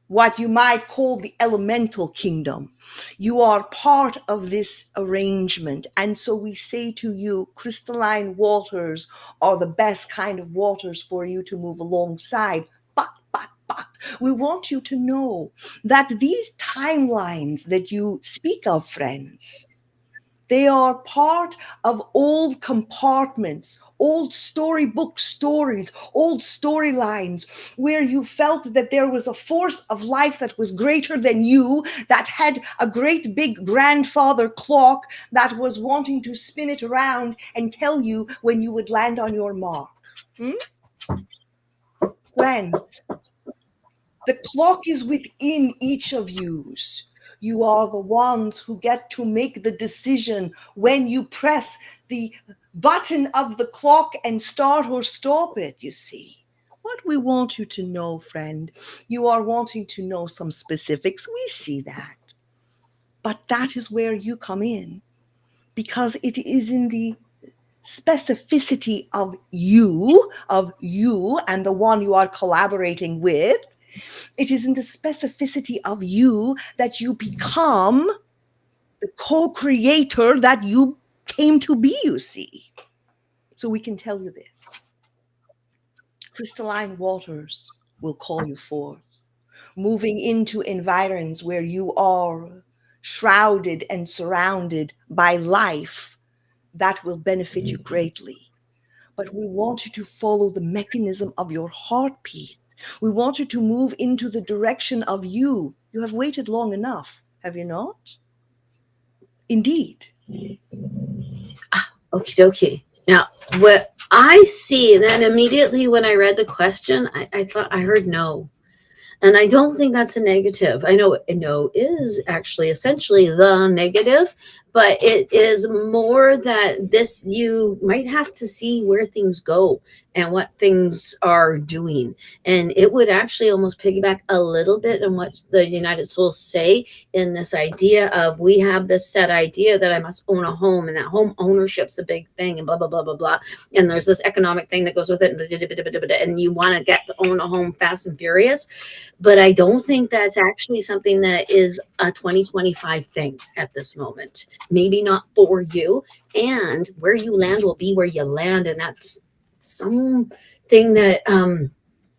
what you might call the elemental kingdom. You are part of this arrangement. And so we say to you, crystalline waters are the best kind of waters for you to move alongside. But we want you to know that these timelines that you speak of, friends, they are part of old compartments, old storybook stories, old storylines, where you felt that there was a force of life that was greater than you, that had a great big grandfather clock that was wanting to spin it around and tell you when you would land on your mark. Friends, the clock is within each of yous. You are the ones who get to make the decision when you press the button of the clock and start or stop it, you see. What we want you to know, friend, you are wanting to know some specifics. We see that. But that is where you come in, because it is in the specificity of you and the one you are collaborating with. It is in the specificity of you that you become the co-creator that you came to be, you see. So we can tell you this. Crystalline waters will call you forth, moving into environs where you are shrouded and surrounded by life that will benefit you greatly. But we want you to follow the mechanism of your heartbeat. We want you to move into the direction of you. You have waited long enough, have you not? Indeed. Okie dokie. Now, what I see then immediately when I read the question, I thought I heard no. And I don't think that's a negative. I know no is actually essentially the negative, but it is more that this, you might have to see where things go and what things are doing. And it would actually almost piggyback a little bit on what the United Souls say in this idea of, we have this set idea that I must own a home, and that home ownership's a big thing, and blah, blah, blah, blah, blah. And there's this economic thing that goes with it, and you want to get to own a home fast and furious. But I don't think that's actually something that is a 2025 thing at this moment. Maybe not for you. And where you land will be where you land. And that's something that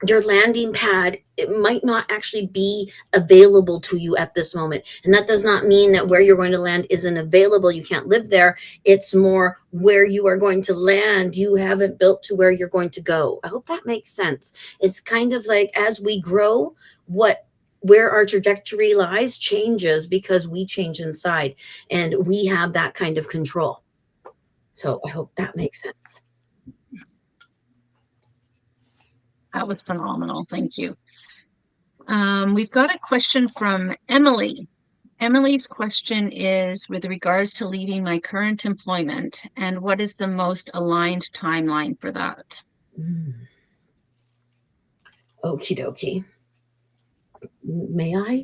your landing pad, it might not actually be available to you at this moment. And that does not mean that where you're going to land isn't available. You can't live there. It's more where you are going to land. You haven't built to where you're going to go. I hope that makes sense. It's kind of like, as we grow, where our trajectory lies changes because we change inside, and we have that kind of control. So I hope that makes sense. That was phenomenal. Thank you. We've got a question from Emily. Emily's question is with regards to leaving my current employment, and what is the most aligned timeline for that? Okie dokie. May I?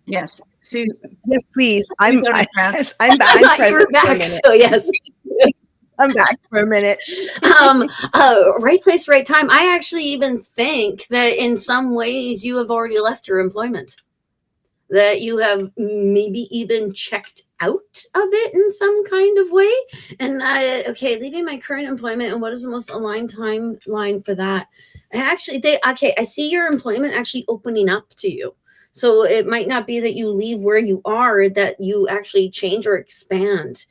Yes, Susan. Yes, please. I'm I'm back. yes, I'm back. I'm present for a minute. So yes. I'm back for a minute. Right place, right time. I actually even think that in some ways you have already left your employment, that you have maybe even checked out of it in some kind of way. And okay, leaving my current employment, and what is the most aligned timeline for that? I see your employment actually opening up to you. So it might not be that you leave where you are, that you actually change or expand.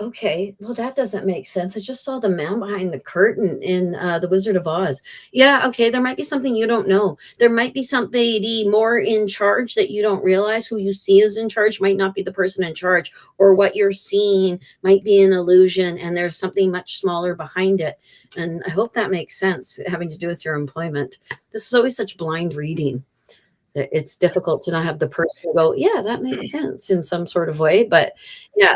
Okay, well, that doesn't make sense. I just saw the man behind the curtain in The Wizard of Oz. Yeah, okay, there might be something you don't know. There might be somebody more in charge that you don't realize. Who you see is in charge might not be the person in charge, or what you're seeing might be an illusion, and there's something much smaller behind it. And I hope that makes sense, having to do with your employment. This is always such blind reading. It's difficult to not have the person go, yeah, that makes sense in some sort of way. But yeah,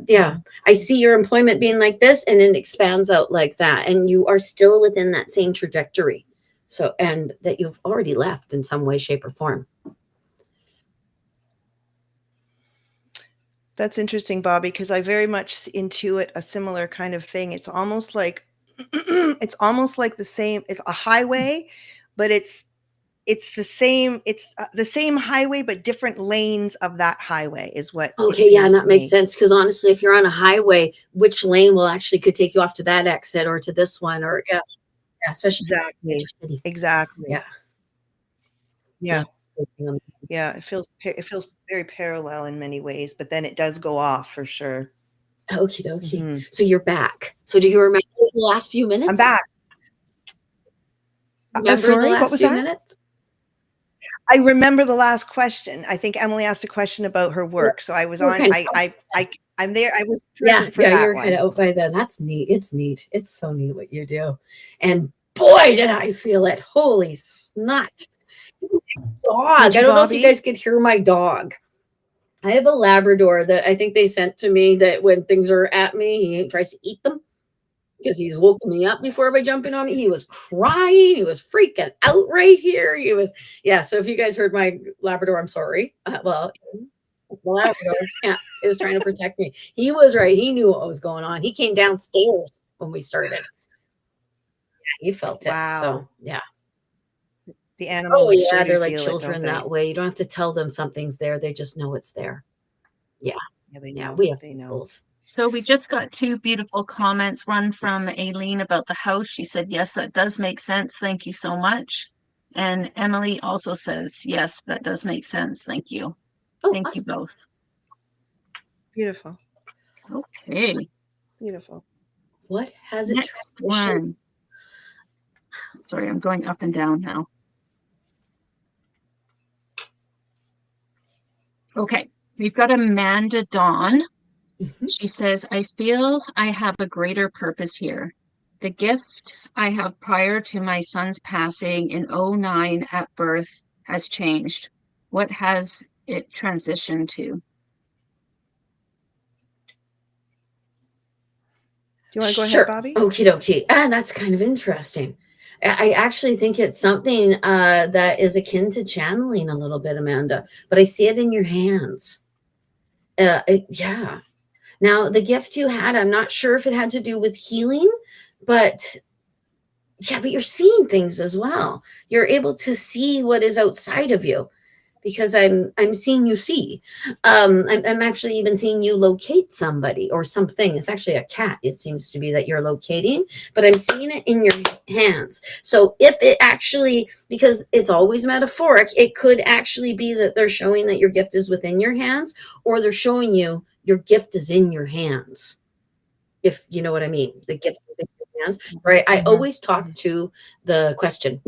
yeah, I see your employment being like this, and it expands out like that, and you are still within that same trajectory. So, and that you've already left in some way, shape, or form. That's interesting, Bobbi, because I very much intuit a similar kind of thing. It's almost like the same. It's a highway, but it's the same. It's the same highway, but different lanes of that highway is what. Okay, yeah, and that makes sense, because honestly, if you're on a highway, which lane will actually could take you off to that exit or to this one, or yeah, especially exactly. Yeah. It feels very parallel in many ways, but then it does go off for sure. Okie dokie. Mm-hmm. So you're back. So do you remember the last few minutes? I'm back. Sorry, what was that? Minutes? I remember the last question. I think Emily asked a question about her work, so I was on. I'm there. I was present for that you're one. Kind of out by then. That's neat. It's neat. It's so neat what you do, and boy, did I feel it! Holy snot! Dog. I don't know if you guys could hear my dog. I have a Labrador that I think they sent to me, that when things are at me, he tries to eat them, because he's woken me up before by jumping on me. He was crying. He was freaking out right here. He was, yeah. So if you guys heard my Labrador, I'm sorry. The Labrador, yeah, he was trying to protect me. He was right. He knew what was going on. He came downstairs when we started. Yeah, you felt it. Wow. So yeah. The animals. Oh yeah, they're like children that way. You don't have to tell them something's there. They just know it's there. Yeah. Yeah, they know. So we just got two beautiful comments. One from Aileen about the house. She said, yes, that does make sense. Thank you so much. And Emily also says, yes, that does make sense. Thank you. Oh, Thank awesome. you both. Beautiful. Okay. Beautiful. What has it? Next one. Sorry, I'm going up and down now. Okay. We've got Amanda Dawn. Mhm. She says, I feel I have a greater purpose here. The gift I have prior to my son's passing in '09 at birth has changed. What has it transitioned to? Do you want to go ahead, Sure. Bobbi? Okie dokie. That's kind of interesting. I actually think it's something that is akin to channeling a little bit, Amanda, but I see it in your hands. Yeah. Now, the gift you had, I'm not sure if it had to do with healing, but yeah, but you're seeing things as well. You're able to see what is outside of you because I'm seeing you see. I'm actually even seeing you locate somebody or something. It's actually a cat. It seems to be that you're locating, but I'm seeing it in your hands. So if it actually, because it's always metaphoric, it could actually be that they're showing that your gift is within your hands, or they're showing you your gift is in your hands. If you know what I mean, the gift is in your hands, right? I always talk to the question,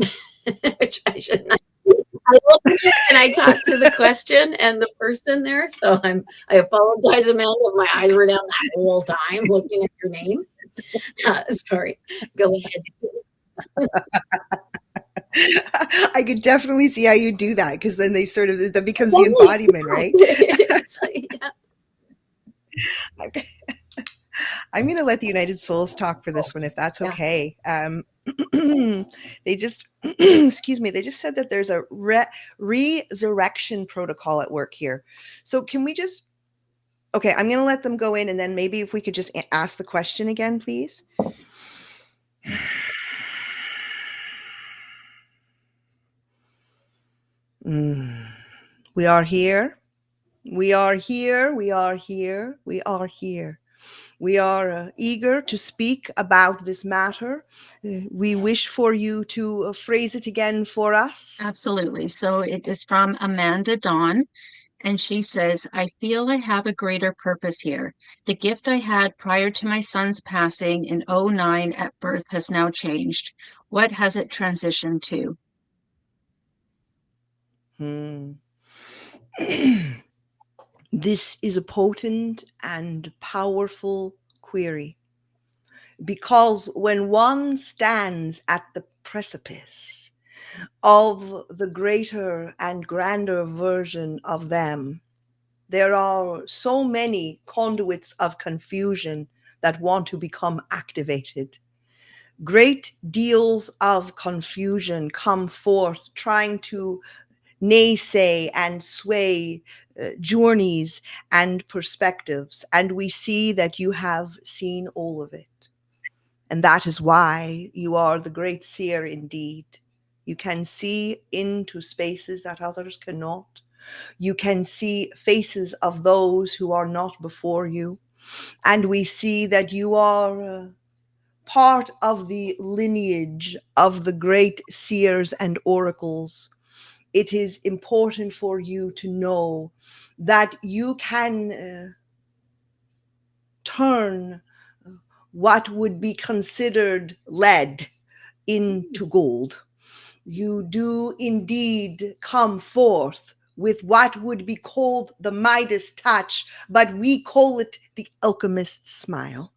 which I should not. I look at it and I talk to the question and the person there. So I apologize, Amanda. My eyes were down that whole time looking at your name. Sorry. Go ahead. I could definitely see how you do that, because then they sort of, that becomes the Totally. embodiment, right? It's like, yeah. I'm going to let the United Souls talk for this one, if that's Yeah. okay. They just, excuse me, they just said that there's a resurrection protocol at work here. So can we just, okay, I'm going to let them go in, and then maybe if we could just ask the question again, please. We are here. We are here. We are here. We are here. We are eager to speak about this matter. We wish for you to phrase it again for us. Absolutely. So it is from Amanda Dawn. And she says, I feel I have a greater purpose here. The gift I had prior to my son's passing in '09 at birth has now changed. What has it transitioned to? This is a potent and powerful query, because when one stands at the precipice of the greater and grander version of them, there are so many conduits of confusion that want to become activated. Great deals of confusion come forth trying to naysay and sway journeys and perspectives. And we see that you have seen all of it. And that is why you are the great seer indeed. You can see into spaces that others cannot. You can see faces of those who are not before you. And we see that you are part of the lineage of the great seers and oracles. It is important for you to know that you can turn what would be considered lead into gold. You do indeed come forth with what would be called the Midas touch, but we call it the alchemist's smile.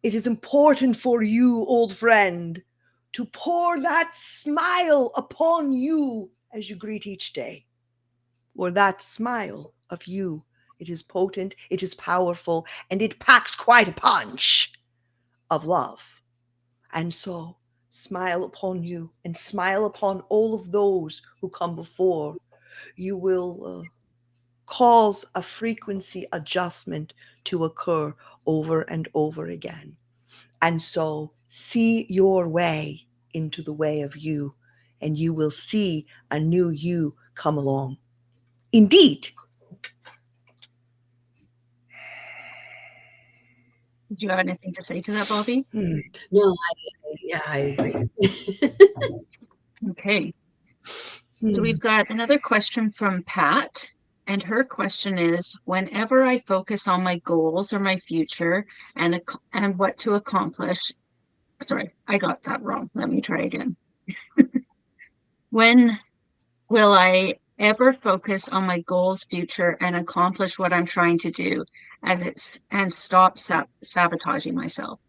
It is important for you, old friend, to pour that smile upon you as you greet each day. Or that smile of you, it is potent, it is powerful, and it packs quite a punch of love. And so smile upon you and smile upon all of those who come before. You will cause a frequency adjustment to occur over and over again. And so see your way into the way of you, and you will see a new you come along. Indeed. Do you have anything to say to that, Bobbi? No, I agree. Okay. So we've got another question from Pat. And her question is, whenever I focus on my goals or my future and what to accomplish, sorry, I got that wrong. Let me try again. When will I ever focus on my goals, future, and accomplish what I'm trying to do and stop sabotaging myself.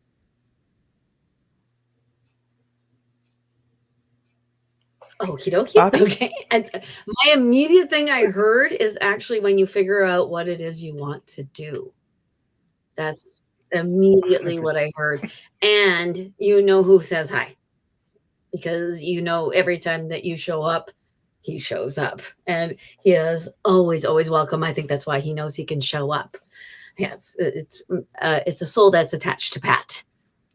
Okie dokie. Bobbi? Okay. And my immediate thing I heard is actually when you figure out what it is you want to do. That's immediately 100%. what I heard. And you know who says hi, because you know every time that you show up, he shows up. And he is always, always welcome. I think that's why he knows he can show up. Yes, it's a soul that's attached to Pat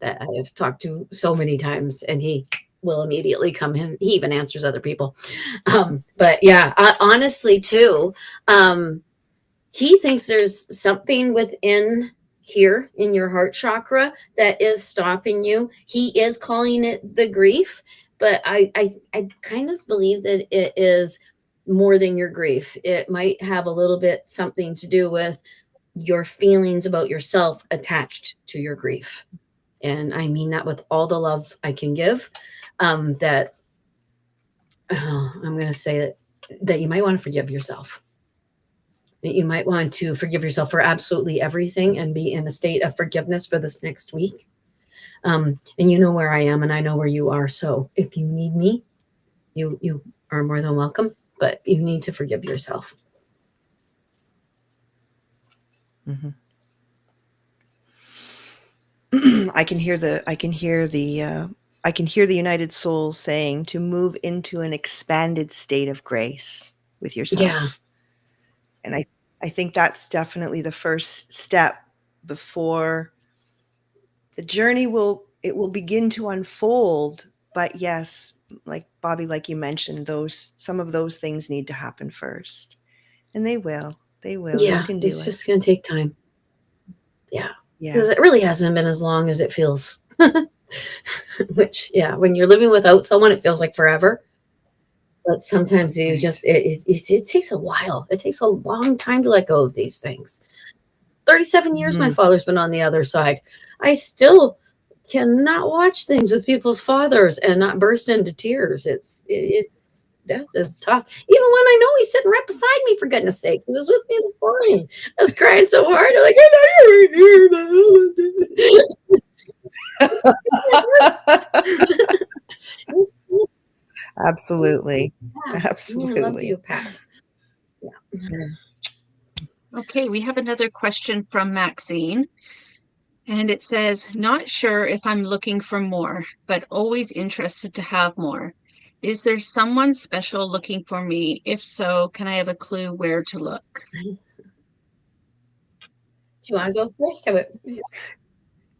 that I have talked to so many times, and he will immediately come in. He even answers other people. But yeah, honestly, too, he thinks there's something within here in your heart chakra that is stopping you. He is calling it the grief, but I kind of believe that it is more than your grief. It might have a little bit something to do with your feelings about yourself attached to your grief. And I mean that with all the love I can give. That I'm going to say that you might want to forgive yourself. That you might want to forgive yourself for absolutely everything and be in a state of forgiveness for this next week. And you know where I am, and I know where you are. So if you need me, you are more than welcome. But you need to forgive yourself. Mm-hmm. I can hear the United Souls saying to move into an expanded state of grace with yourself. Yeah. And I think that's definitely the first step before the journey will begin to unfold. But yes, like Bobbi, like you mentioned, some of those things need to happen first. And they will. Yeah, you can do it's just going to take time. Yeah. Because Yeah. it really hasn't been as long as it feels. Which, yeah, when you're living without someone, it feels like forever. But sometimes you just, it takes a while. It takes a long time to let go of these things. 37 years my father's been on the other side. I still cannot watch things with people's fathers and not burst into tears. It's death is tough. Even when I know he's sitting right beside me, for goodness sakes. He was with me this morning. I was crying so hard. I'm like, Absolutely. I love Absolutely. you, Pat. Yeah. Okay, we have another question from Maxine. And it says, not sure if I'm looking for more, but always interested to have more. Is there someone special looking for me? If so, can I have a clue where to look? Do you want to go first?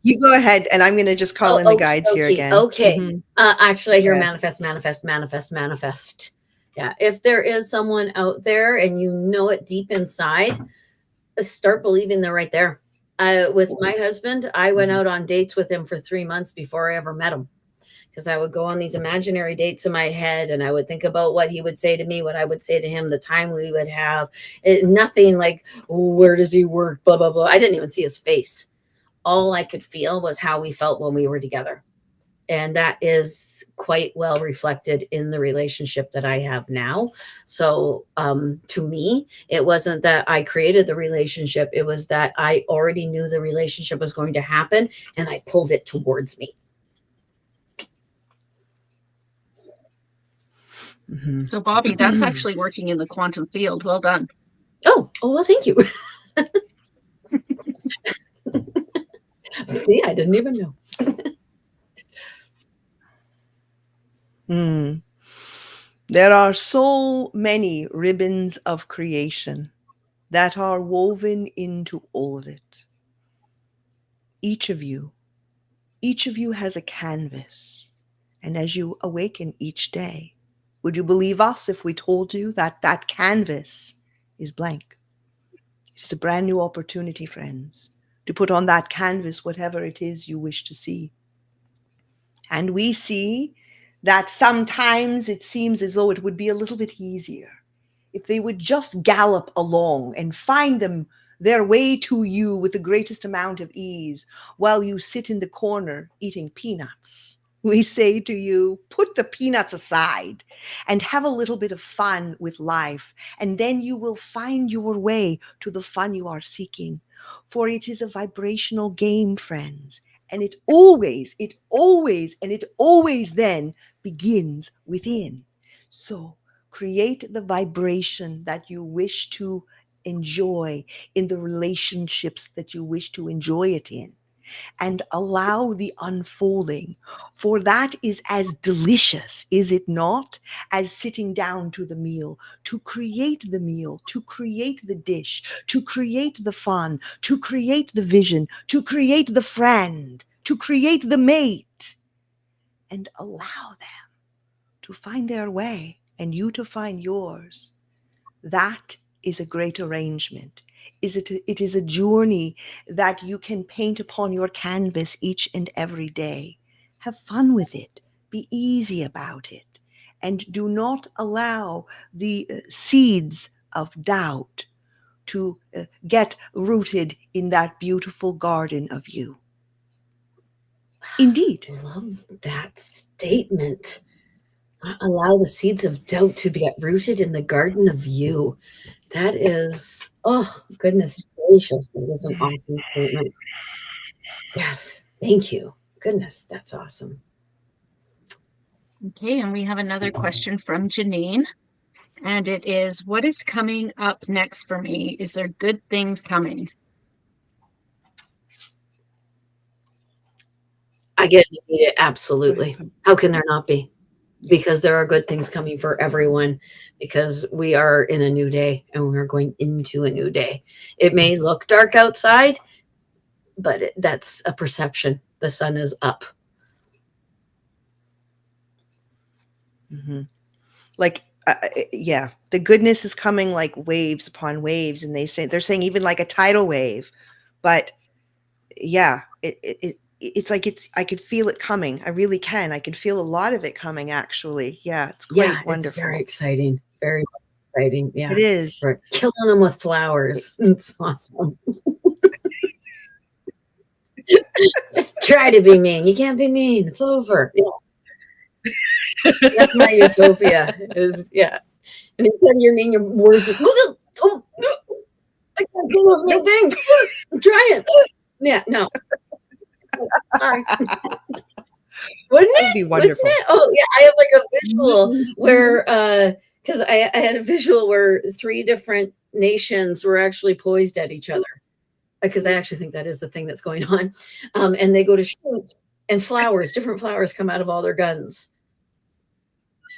You go ahead, and I'm going to just call in the guides here again. Okay. Mhm. Actually, I hear Yeah. manifest, manifest, manifest, manifest. Yeah. If there is someone out there and you know it deep inside, start believing they're right there. With my husband, I went out on dates with him for 3 months before I ever met him, because I would go on these imaginary dates in my head and I would think about what he would say to me, what I would say to him, the time we would have. Nothing like, where does he work? Blah, blah, blah. I didn't even see his face. All I could feel was how we felt when we were together. And that is quite well reflected in the relationship that I have now. So to me, it wasn't that I created the relationship. It was that I already knew the relationship was going to happen and I pulled it towards me. Mm-hmm. So, Bobbi, that's actually working in the quantum field. Well done. Oh, well, thank you. See, I didn't even know. There are so many ribbons of creation that are woven into all of it. Each of you has a canvas. And as you awaken each day, would you believe us if we told you that that canvas is blank? It's a brand new opportunity, friends, to put on that canvas whatever it is you wish to see. And we see that sometimes it seems as though it would be a little bit easier if they would just gallop along and find their way to you with the greatest amount of ease while you sit in the corner eating peanuts we say to you, put the peanuts aside and have a little bit of fun with life, and then you will find your way to the fun you are seeking. For it is a vibrational game, friends, and it always then begins within. So create the vibration that you wish to enjoy in the relationships that you wish to enjoy it in, and allow the unfolding. For that is as delicious, is it not, as sitting down to the meal, to create the meal, to create the dish, to create the fun, to create the vision, to create the friend, to create the mate, and allow them to find their way and you to find yours. That is a great arrangement. It is a journey that you can paint upon your canvas each and every day. Have fun with it. Be easy about it. And do not allow the seeds of doubt to get rooted in that beautiful garden of you. Indeed. I love that statement. Allow the seeds of doubt to get rooted in the garden of you. That is, oh, goodness gracious. That is an awesome statement. Yes. Thank you. Goodness, that's awesome. Okay, and we have another question from Janine. And it is, what is coming up next for me? Is there good things coming? I get it. Absolutely. How can there not be? Because there are good things coming for everyone, because we are in a new day and we're going into a new day. It may look dark outside, but that's a perception. The sun is up. Mm-hmm. Like, yeah, the goodness is coming like waves upon waves, and they're saying even like a tidal wave, but yeah, it's like I could feel it coming. I really can. I can feel a lot of it coming, actually. Yeah, it's quite wonderful. It's very exciting. Very exciting. Yeah, it is. We're killing them with flowers. It's awesome. Just try to be mean. You can't be mean. It's over. Yeah. That's my utopia. Is And instead of your mean, your words. Oh, I can't do those mean things. I'm trying. Yeah, no. Sorry. Wouldn't it be wonderful? Wouldn't it? Oh yeah, I have like a visual where because I had a visual where 3 different nations were actually poised at each other, because I actually think that is the thing that's going on, and they go to shoot, and different flowers come out of all their guns,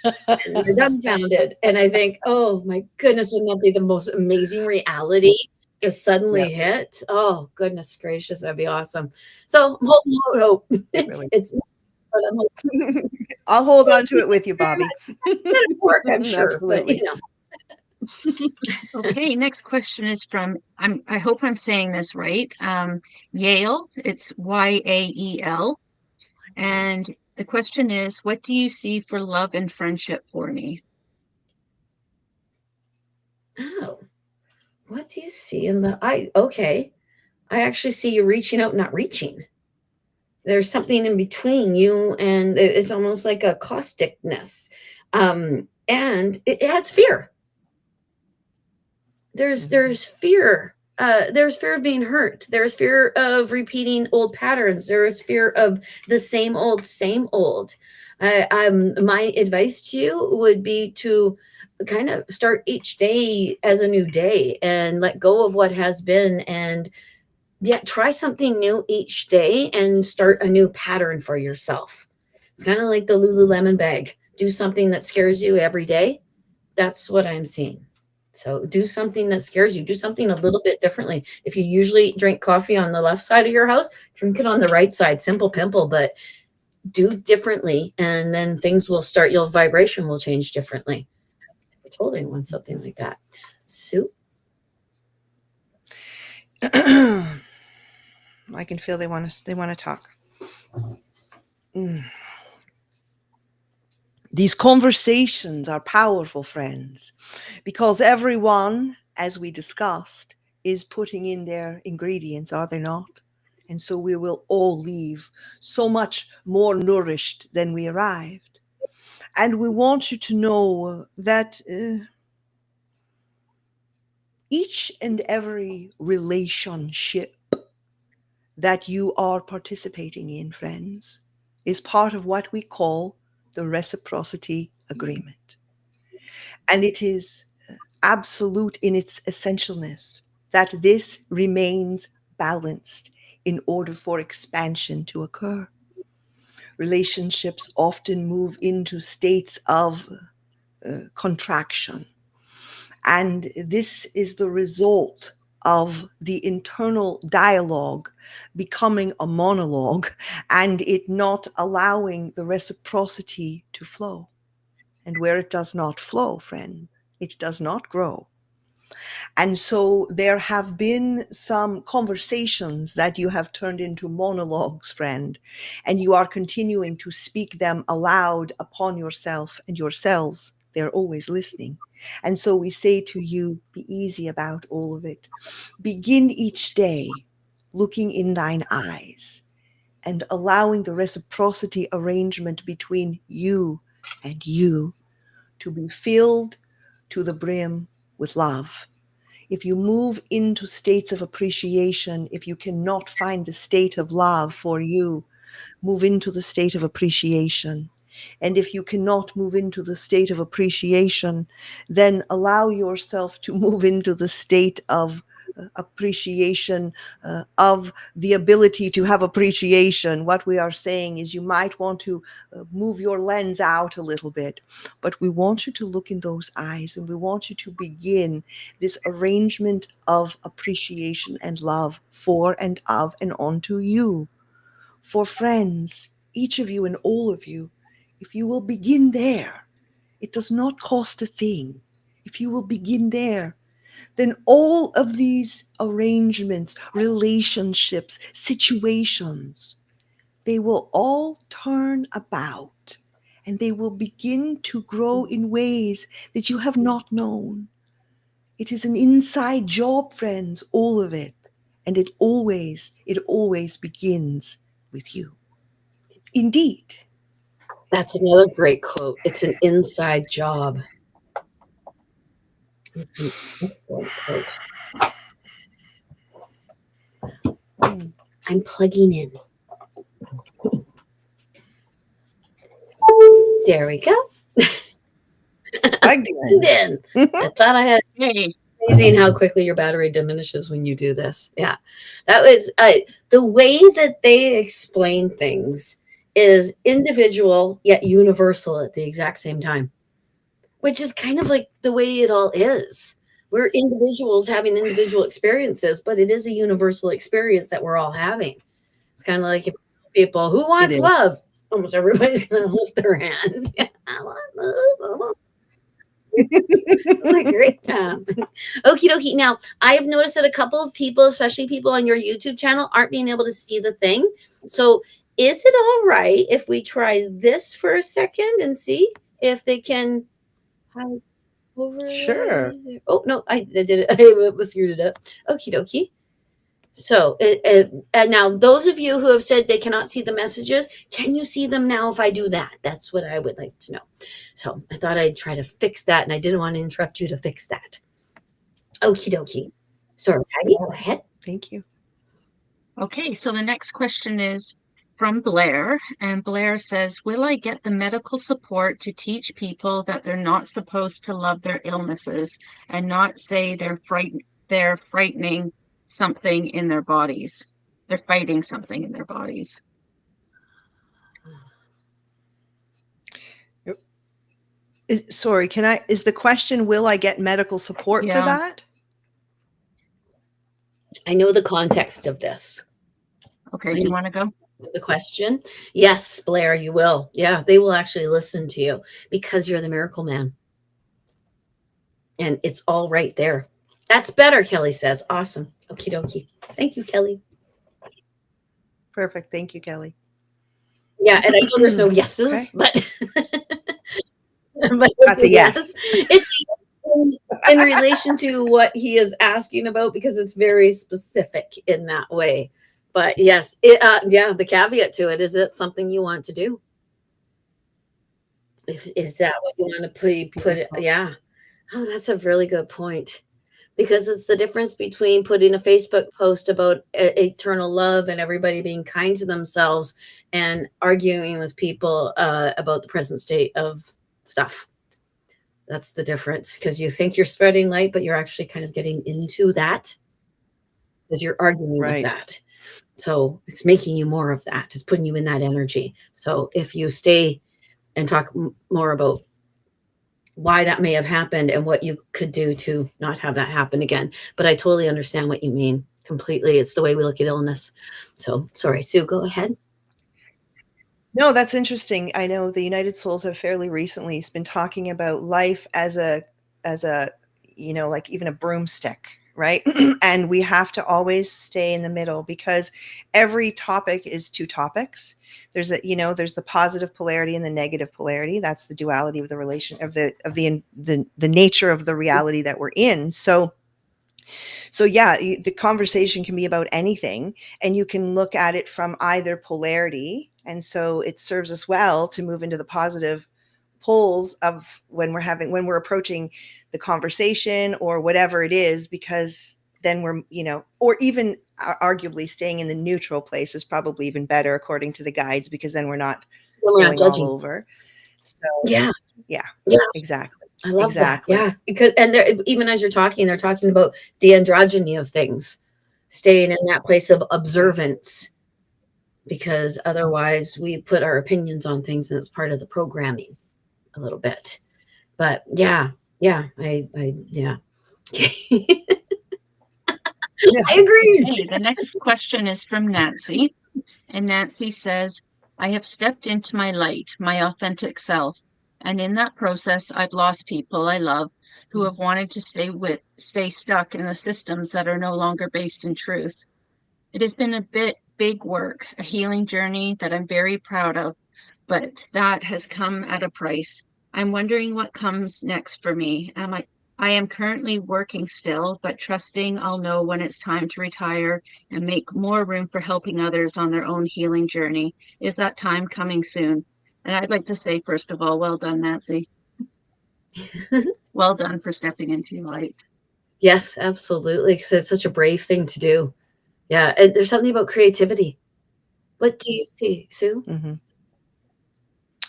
and they're dumbfounded, and I think, oh my goodness, wouldn't that be the most amazing reality to suddenly hit? Oh goodness gracious, that'd be awesome. So I'm holding out hope. It's but I'm like, I'll hold on to it with you, Bobbi. It'll work, I'm sure. Absolutely. But, Okay, next question is from, I hope I'm saying this right, Yale. It's Yael. And the question is, what do you see for love and friendship for me? Oh, what do you see in okay. I actually see you reaching out, not reaching. There's something in between you, and it's almost like a causticness. And it adds fear. There's fear. There's fear of being hurt. There's fear of repeating old patterns. There is fear of the same old, same old. My advice to you would be to kind of start each day as a new day and let go of what has been, and try something new each day and start a new pattern for yourself. It's kind of like the Lululemon bag. Do something that scares you every day. That's what I'm seeing. So do something that scares you. Do something a little bit differently. If you usually drink coffee on the left side of your house, drink it on the right side. Simple pimple, but do differently, and then things will start. Your vibration will change differently. I told anyone something like that. Sue? I can feel they want to talk. These conversations are powerful, friends, because everyone, as we discussed, is putting in their ingredients, are they not? And so we will all leave so much more nourished than we arrived. And we want you to know that each and every relationship that you are participating in, friends, is part of what we call the reciprocity agreement. And it is absolute in its essentialness that this remains balanced in order for expansion to occur. Relationships often move into states of contraction. And this is the result of the internal dialogue becoming a monologue and it not allowing the reciprocity to flow. And where it does not flow, friend, it does not grow. And so there have been some conversations that you have turned into monologues, friend, and you are continuing to speak them aloud upon yourself and yourselves. They're always listening. And so we say to you, be easy about all of it. Begin each day looking in thine eyes and allowing the reciprocity arrangement between you and you to be filled to the brim with love. If you move into states of appreciation, if you cannot find the state of love for you, move into the state of appreciation. And if you cannot move into the state of appreciation, then allow yourself to move into the state of appreciation of the ability to have appreciation. What we are saying is you might want to move your lens out a little bit, but we want you to look in those eyes and we want you to begin this arrangement of appreciation and love for and of and onto you. For friends, each of you and all of you, if you will begin there, it does not cost a thing. If you will begin there, then all of these arrangements, relationships, situations, they will all turn about and they will begin to grow in ways that you have not known. It is an inside job, friends, all of it. And it always begins with you. Indeed. That's another great quote. It's an inside job. It's an excellent quote. I'm plugging in. There we go. Plugged in. I thought I had. Hey, Amazing how quickly your battery diminishes when you do this. Yeah, that was the way that they explain things is individual yet universal at the exact same time, which is kind of like the way it all is. We're individuals having individual experiences, but it is a universal experience that we're all having. It's kind of like if people who wants love, almost everybody's going to lift their hand. Yeah, I want love. What a great time. Okie dokie. Now, I have noticed that a couple of people, especially people on your YouTube channel, aren't being able to see the thing. So, is it all right if we try this for a second and see if they can hide over? Sure. There? Oh, no, I did it. I was screwed it up. Okie dokie. So, and now those of you who have said they cannot see the messages, can you see them now if I do that? That's what I would like to know. So I thought I'd try to fix that, and I didn't want to interrupt you to fix that. Okie dokie. Sorry, Patty, go ahead. Thank you. okay, so the next question is from Blair, and Blair says, will I get the medical support to teach people that they're not supposed to love their illnesses and not say they're frightening something in their bodies? They're fighting something in their bodies. Sorry, is the question, will I get medical support for that? I know the context of this. Okay, do you want to go? The question? Yes, Blair, you will. Yeah, they will actually listen to you because you're the miracle man. And it's all right there. That's better, Kelly says. Awesome. Okie dokie. Thank you, Kelly. Perfect. Thank you, Kelly. Yeah, and I know there's no yeses, but that's a yes. It's in relation to what he is asking about because it's very specific in that way. But yes, yeah, the caveat to it is that something you want to do. Is that what you want to put it? Beautiful. Yeah. Oh, that's a really good point. Because it's the difference between putting a Facebook post about eternal love and everybody being kind to themselves and arguing with people about the present state of stuff. That's the difference, because you think you're spreading light, but you're actually kind of getting into that because you're arguing with Right. that. So it's making you more of that. It's putting you in that energy. So if you stay and talk more about why that may have happened and what you could do to not have that happen again. But I totally understand what you mean completely. It's the way we look at illness. So sorry, Sue, go ahead. No, that's interesting. I know the United Souls have fairly recently been talking about life as a, like even a broomstick, right? And we have to always stay in the middle because every topic is two topics. There's there's the positive polarity and the negative polarity. That's the duality of the relation of the nature of the reality that we're in. So yeah, the conversation can be about anything, and you can look at it from either polarity. And so it serves us well to move into the positive poles of when we're approaching the conversation or whatever it is, because then we're, or even arguably staying in the neutral place is probably even better according to the guides, because then we're not going all over. So yeah, exactly. I love exactly. that. Yeah, because even as you're talking, they're talking about the androgyny of things, staying in that place of observance. Yes. Because otherwise we put our opinions on things and it's part of the programming a little bit. But yeah, I yeah. I agree. Okay, the next question is from Nancy. And Nancy says, I have stepped into my light, my authentic self. And in that process, I've lost people I love who have wanted to stay stuck in the systems that are no longer based in truth. It has been a big work, a healing journey that I'm very proud of, but that has come at a price. I'm wondering what comes next for me. I am currently working still, but trusting I'll know when it's time to retire and make more room for helping others on their own healing journey. Is that time coming soon? And I'd like to say, first of all, well done, Nancy. Well done for stepping into your light. Yes, absolutely. Because it's such a brave thing to do. Yeah, and there's something about creativity. What do you see, Sue? Mm-hmm.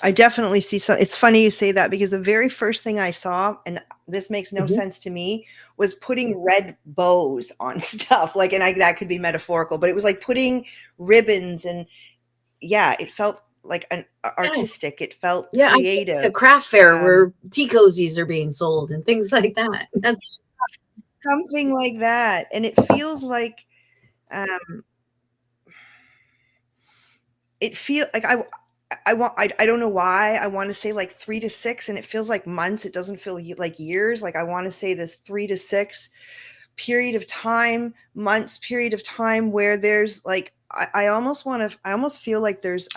I definitely see. So it's funny you say that, because the very first thing I saw, and this makes no sense to me, was putting red bows on stuff. Like, and that could be metaphorical, but it was like putting ribbons, and yeah, it felt like an artistic. It felt creative. A craft fair where tea cozies are being sold and things like that. That's something like that, and it feels like I don't know why I want to say like 3 to 6, and it feels like months. It doesn't feel like years. Like I want to say this 3 to 6 period of time, months period of time, where there's like, I almost feel like there's,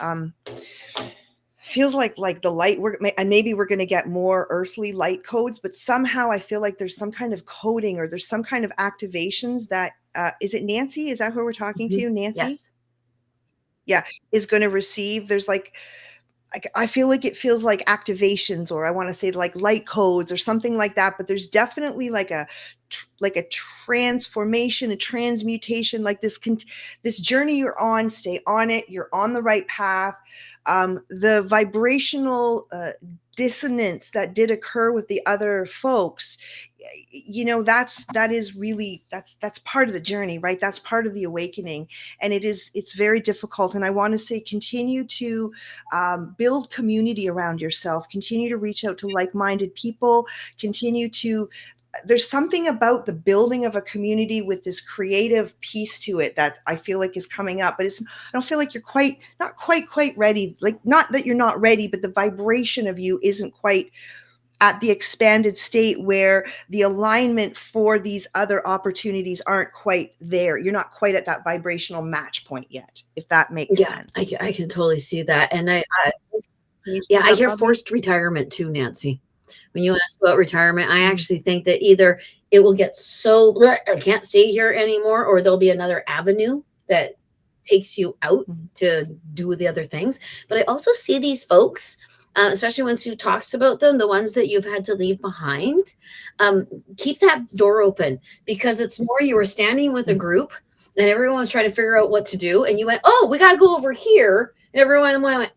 feels like the light, maybe we're going to get more earthly light codes, but somehow I feel like there's some kind of coding, or there's some kind of activations that, is it Nancy? Is that who we're talking to? Nancy? Yes. Yeah, is going to receive. There's like, I feel like it feels like activations, or I want to say like light codes or something like that. But there's definitely like a transformation, a transmutation, like this journey you're on. Stay on it. You're on the right path. The vibrational dissonance that did occur with the other folks, that's part of the journey, right? That's part of the awakening, and it's very difficult. And I want to say, continue to build community around yourself, continue to reach out to like-minded people, there's something about the building of a community with this creative piece to it that I feel like is coming up, but I don't feel like you're not quite ready. Like, not that you're not ready, but the vibration of you isn't quite at the expanded state where the alignment for these other opportunities aren't quite there. You're not quite at that vibrational match point yet, if that makes sense. I can totally see that. And I hear forced retirement too, Nancy. When you ask about retirement, I actually think that either it will get so I can't stay here anymore, or there'll be another avenue that takes you out to do the other things. But I also see these folks, especially when Sue talks about them, the ones that you've had to leave behind, keep that door open, because it's more you were standing with a group and everyone was trying to figure out what to do. And you went, oh, we got to go over here. And everyone went,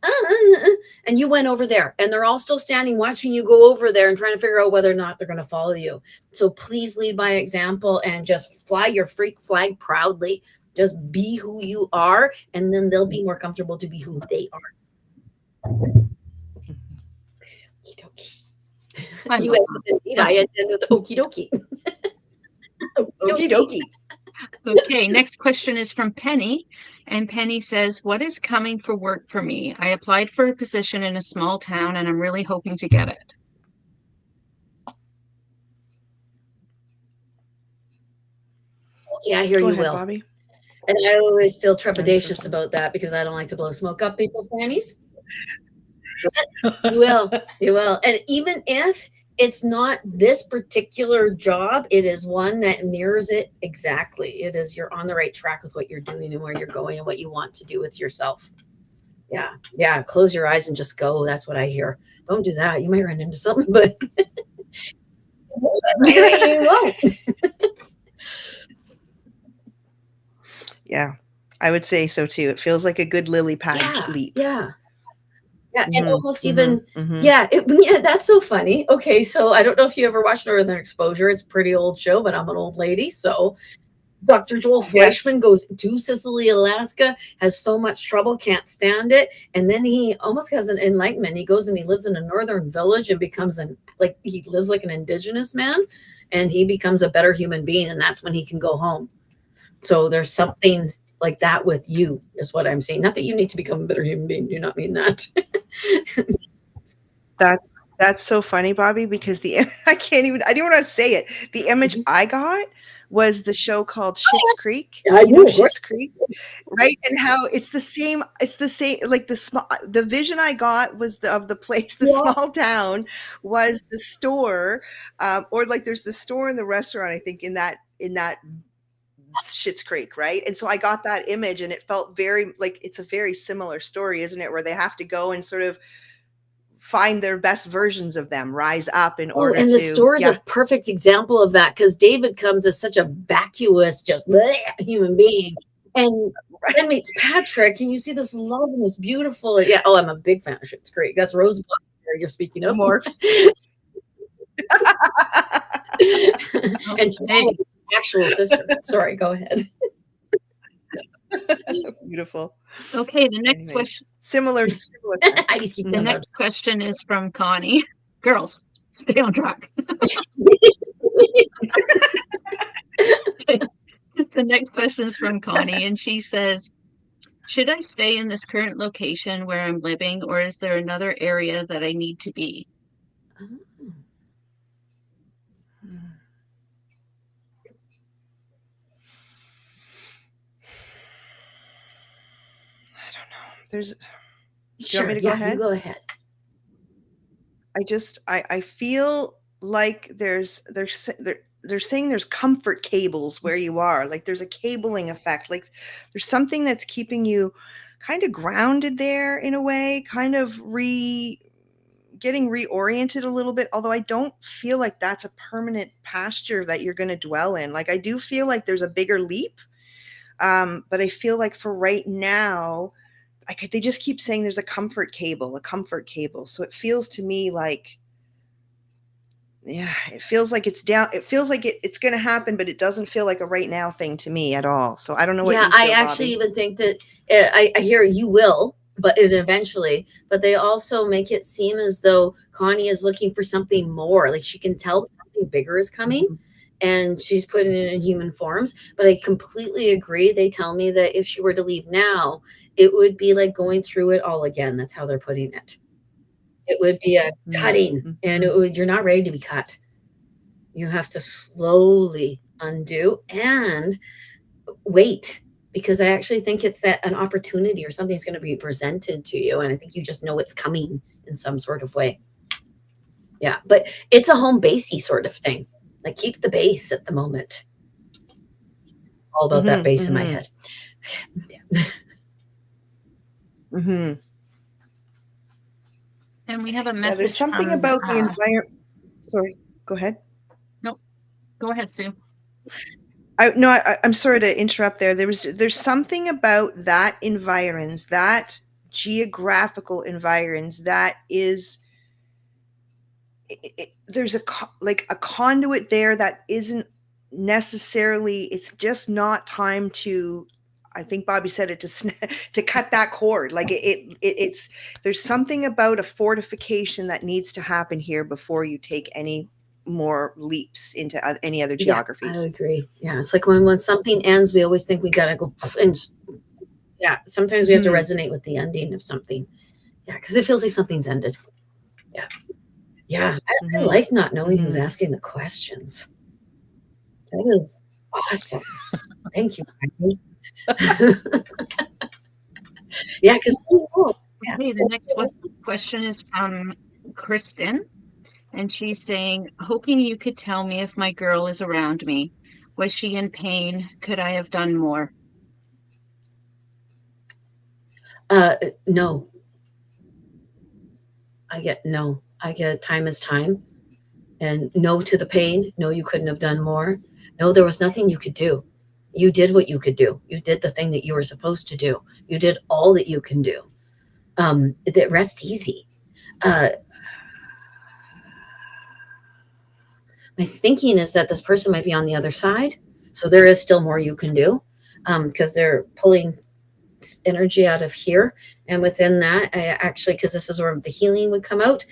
and you went over there. And they're all still standing watching you go over there and trying to figure out whether or not they're going to follow you. So please lead by example and just fly your freak flag proudly. Just be who you are, and then they'll be more comfortable to be who they are. I You love end with I end with okie dokie. Okie dokie. Okay, next question is from Penny. And Penny says, what is coming for work for me? I applied for a position in a small town and I'm really hoping to get it. Yeah, I hear Go you, ahead, Will. Bobbi. And I always feel trepidatious about that because I don't like to blow smoke up people's panties. You will. You will. And even if it's not this particular job, it is one that mirrors it exactly. It is, you're on the right track with what you're doing and where you're going and what you want to do with yourself. Yeah. Yeah. Close your eyes and just go. That's what I hear. Don't do that. You might run into something, but you won't. Yeah, I would say so too. It feels like a good lily pad leap. Yeah. Yeah, and Mhm, almost mhm, even, mhm. yeah, that's so funny. Okay, so I don't know if you ever watched Northern Exposure. It's a pretty old show, but I'm an old lady. So Dr. Joel Yes. Fleischman goes to Sicily, Alaska, has so much trouble, can't stand it. And then he almost has an enlightenment. He goes and he lives in a northern village and becomes he lives like an indigenous man, and he becomes a better human being. And that's when he can go home. So there's something like that with you, is what I'm saying. Not that you need to become a better human being. Do not mean that. That's so funny, Bobbi, because I didn't want to say it. The image I got was the show called Schitt's Creek. Yeah, I you know do. Schitt's Creek, right? And how it's the same, like the vision I got was of the place, the small town was the store, or like there's the store and the restaurant, I think, in that Schitt's Creek, right? And so I got that image and it felt very like it's a very similar story, isn't it? Where they have to go and sort of find their best versions of them, rise up in order to. And the store is a perfect example of that, because David comes as such a vacuous, just human being. And then meets Patrick, and you see this love and this beautiful. Yeah. Oh, I'm a big fan of Schitt's Creek. That's Rosebud you're speaking of. Morphs. And Charlie's actual sister. Sorry, go ahead. Beautiful. Okay, the next question. Similar. I just keep The next question is from Connie. Girls, stay on track. The next question is from Connie, and she says, should I stay in this current location where I'm living, or is there another area that I need to be? I don't know. There's. Do you want me to go ahead? You go ahead. I feel like they're saying there's comfort cables where you are. Like there's a cabling effect. Like there's something that's keeping you kind of grounded there in a way, kind of getting reoriented a little bit. Although I don't feel like that's a permanent pasture that you're going to dwell in. Like I do feel like there's a bigger leap. But I feel like for right now, they just keep saying there's a comfort cable. So it feels to me like, yeah, it feels like it's down. It feels like it's going to happen, but it doesn't feel like a right now thing to me at all. So I don't know what you feel, I actually Bobbi. even think that I hear you will, but eventually, but they also make it seem as though Connie is looking for something more. Like she can tell something bigger is coming. Mm-hmm. And she's putting it in human forms. But I completely agree. They tell me that if she were to leave now, it would be like going through it all again. That's how they're putting it. It would be a cutting, and you're not ready to be cut. You have to slowly undo and wait, because I actually think it's an opportunity or something's going to be presented to you. And I think you just know it's coming in some sort of way. Yeah. But it's a home basey sort of thing. Like keep the base at the moment. All about that base in my head. Mm-hmm. And we have a Yeah, message there's something from, about the environment. Sorry, go ahead. no, go ahead, Sue. I'm sorry to interrupt there. There's something about that environs, that geographical environs, that is there's like a conduit there that isn't necessarily, it's just not time to, I think Bobbi said it, to cut that cord. Like it's there's something about a fortification that needs to happen here before you take any more leaps into any other geographies. Yeah, I agree. Yeah, it's like when something ends, we always think we gotta go, and yeah, sometimes we have to resonate with the ending of something. Yeah, because it feels like something's ended. Yeah, yeah. I like not knowing who's asking the questions. That is awesome. Thank you, Maggie. Yeah, because Okay, the next question is from Kristen, and she's saying, hoping you could tell me if my girl is around me. Was she in pain? Could I have done more? no. I get time is time, and no to the pain. No, you couldn't have done more. No, there was nothing you could do. You did what you could do. You did the thing that you were supposed to do. You did all that you can do. That rest easy. My thinking is that this person might be on the other side, so there is still more you can do, because they're pulling energy out of here, and within that, actually, because this is where the healing would come out,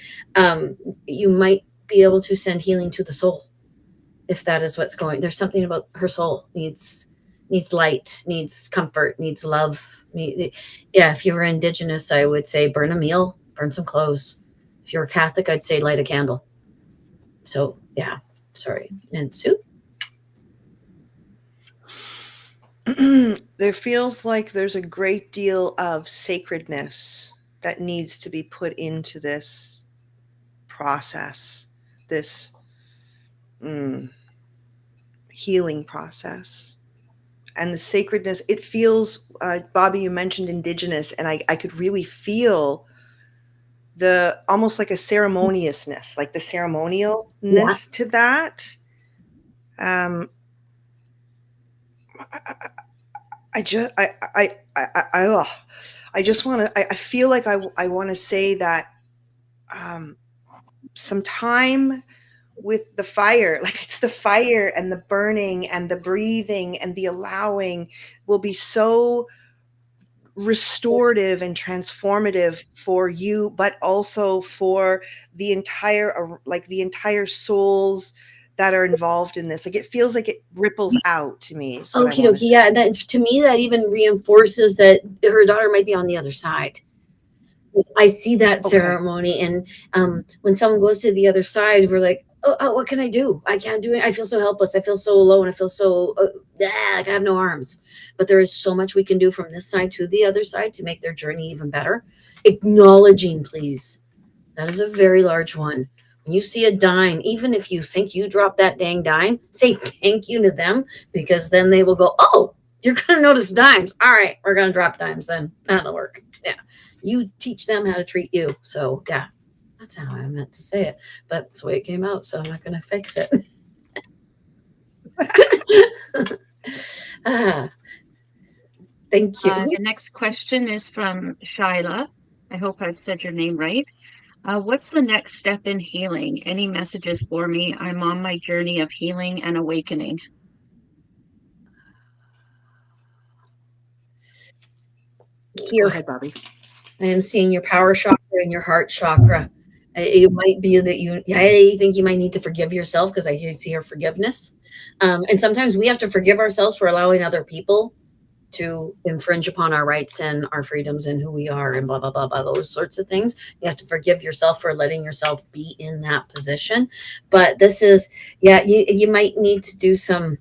you might be able to send healing to the soul, if that is what's going. There's something about her soul needs light, needs comfort, needs love. Yeah, if you were Indigenous, I would say burn a meal, burn some clothes. If you're Catholic, I'd say light a candle. So yeah, sorry. And Sue? There feels like there's a great deal of sacredness that needs to be put into this process, this healing process. And the sacredness, it feels, Bobbi, you mentioned Indigenous, and I could really feel the almost like a ceremoniousness, like the ceremonialness to that. I just want to, I feel like I want to say that some time with the fire, like it's the fire and the burning and the breathing and the allowing will be so restorative and transformative for you, but also for the entire souls that are involved in this. Like it feels like it ripples out to me. Okie dokie. Yeah, that to me that even reinforces that her daughter might be on the other side. I see that ceremony, and when someone goes to the other side, we're like, oh, what can I do? I can't do it. I feel so helpless. I feel so alone. I feel so like I have no arms. But there is so much we can do from this side to the other side to make their journey even better. Acknowledging, please. That is a very large one. When you see a dime, even if you think you dropped that dang dime, say thank you to them, because then they will go, oh, you're going to notice dimes. All right, we're going to drop dimes then. That'll work. Yeah. You teach them how to treat you. So, yeah, that's how I meant to say it. But that's the way it came out. So I'm not going to fix it. Thank you. The next question is from Shyla. I hope I've said your name right. What's the next step in healing? Any messages for me? I'm on my journey of healing and awakening. Here. Go ahead, Bobbi. I am seeing your power chakra and your heart chakra. It might be that I think you might need to forgive yourself, because I see your forgiveness. And sometimes we have to forgive ourselves for allowing other people to infringe upon our rights and our freedoms and who we are and blah, blah, blah, blah, those sorts of things. You have to forgive yourself for letting yourself be in that position. But this is, you might need to do some,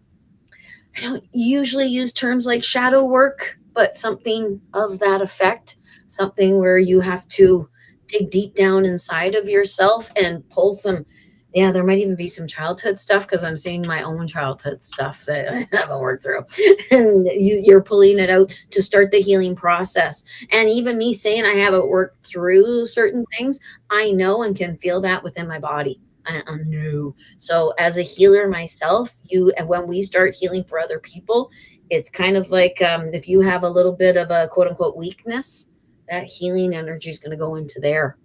I don't usually use terms like shadow work, but something of that effect, something where you have to dig deep down inside of yourself and pull some Yeah, there might even be some childhood stuff because I'm seeing my own childhood stuff that I haven't worked through. And you're pulling it out to start the healing process. And even me saying I haven't worked through certain things, I know and can feel that within my body. I know. So as a healer myself, and when we start healing for other people, it's kind of like if you have a little bit of a quote unquote weakness, that healing energy is going to go into there,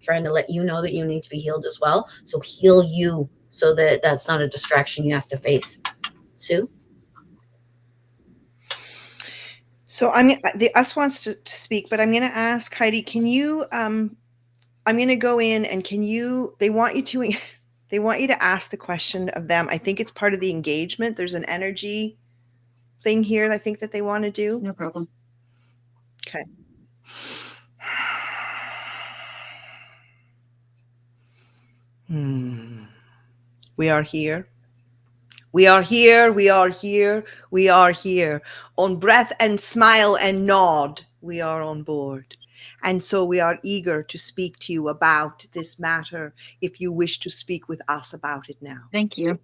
trying to let you know that you need to be healed as well. So heal you so that that's not a distraction you have to face. Sue? So the us wants to speak, but I'm going to ask Heidi, can you, I'm going to go in and they want you to, they want you to ask the question of them. I think it's part of the engagement. There's an energy thing here I think that they want to do. No problem. Okay. We are here. We are here. We are here. We are here. On breath and smile and nod, we are on board. And so we are eager to speak to you about this matter if you wish to speak with us about it now. Thank you.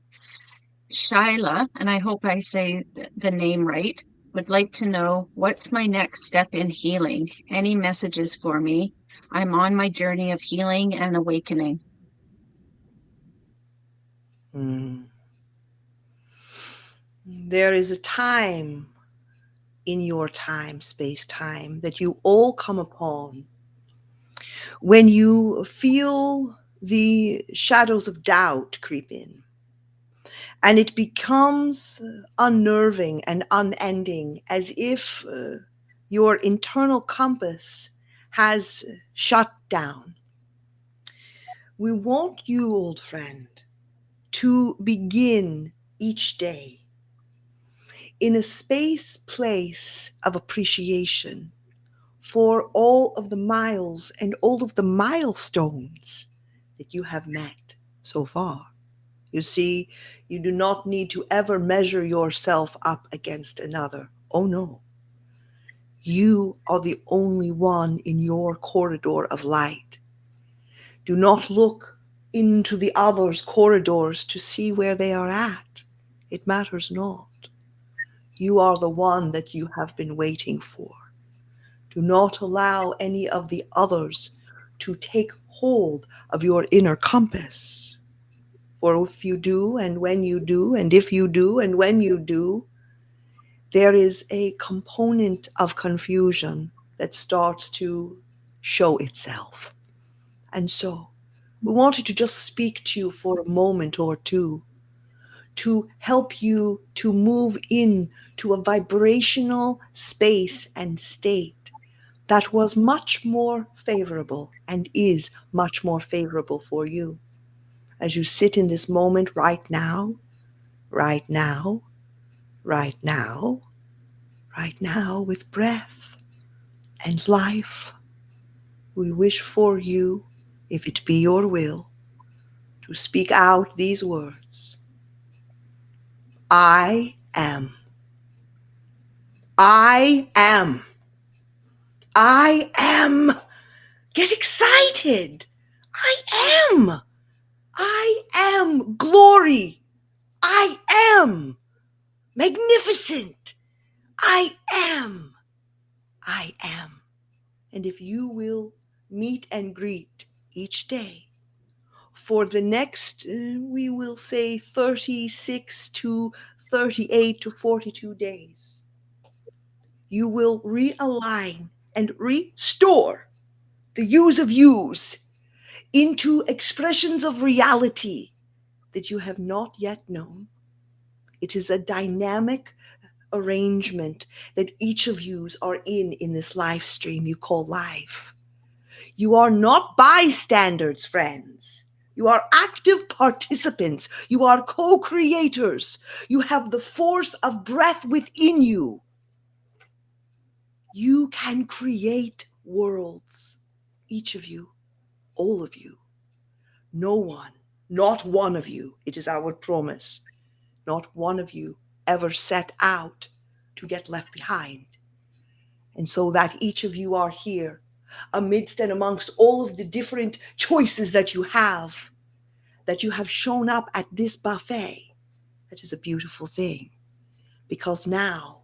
Shyla, and I hope I say the name right, would like to know what's my next step in healing. Any messages for me? I'm on my journey of healing and awakening. There is a time in your time, space, time that you all come upon when you feel the shadows of doubt creep in. And it becomes unnerving and unending, as if your internal compass has shut down. We want you, old friend, to begin each day in a place of appreciation for all of the miles and all of the milestones that you have met so far. You see, you do not need to ever measure yourself up against another. Oh no. You are the only one in your corridor of light. Do not look into the others' corridors to see where they are at. It matters not. You are the one that you have been waiting for. Do not allow any of the others to take hold of your inner compass. For if you do, and when you do, and if you do, and when you do, there is a component of confusion that starts to show itself. And so we wanted to just speak to you for a moment or two to help you to move in to a vibrational space and state that was much more favorable and is much more favorable for you. As you sit in this moment right now, right now, right now, right now, with breath and life, we wish for you, if it be your will, to speak out these words. I am. I am. I am. Get excited. I am. I am glory. I am magnificent. I am. I am. And if you will meet and greet each day for the next, we will say 36 to 38 to 42 days, you will realign and restore the use of yous into expressions of reality that you have not yet known. It is a dynamic arrangement that each of yous are in this live stream you call life. You are not bystanders, friends. You are active participants. You are co-creators. You have the force of breath within you. You can create worlds. Each of you, all of you. No one, not one of you, it is our promise, not one of you ever set out to get left behind. And so that each of you are here amidst and amongst all of the different choices that you have. that you have shown up at this buffet. That is a beautiful thing, because now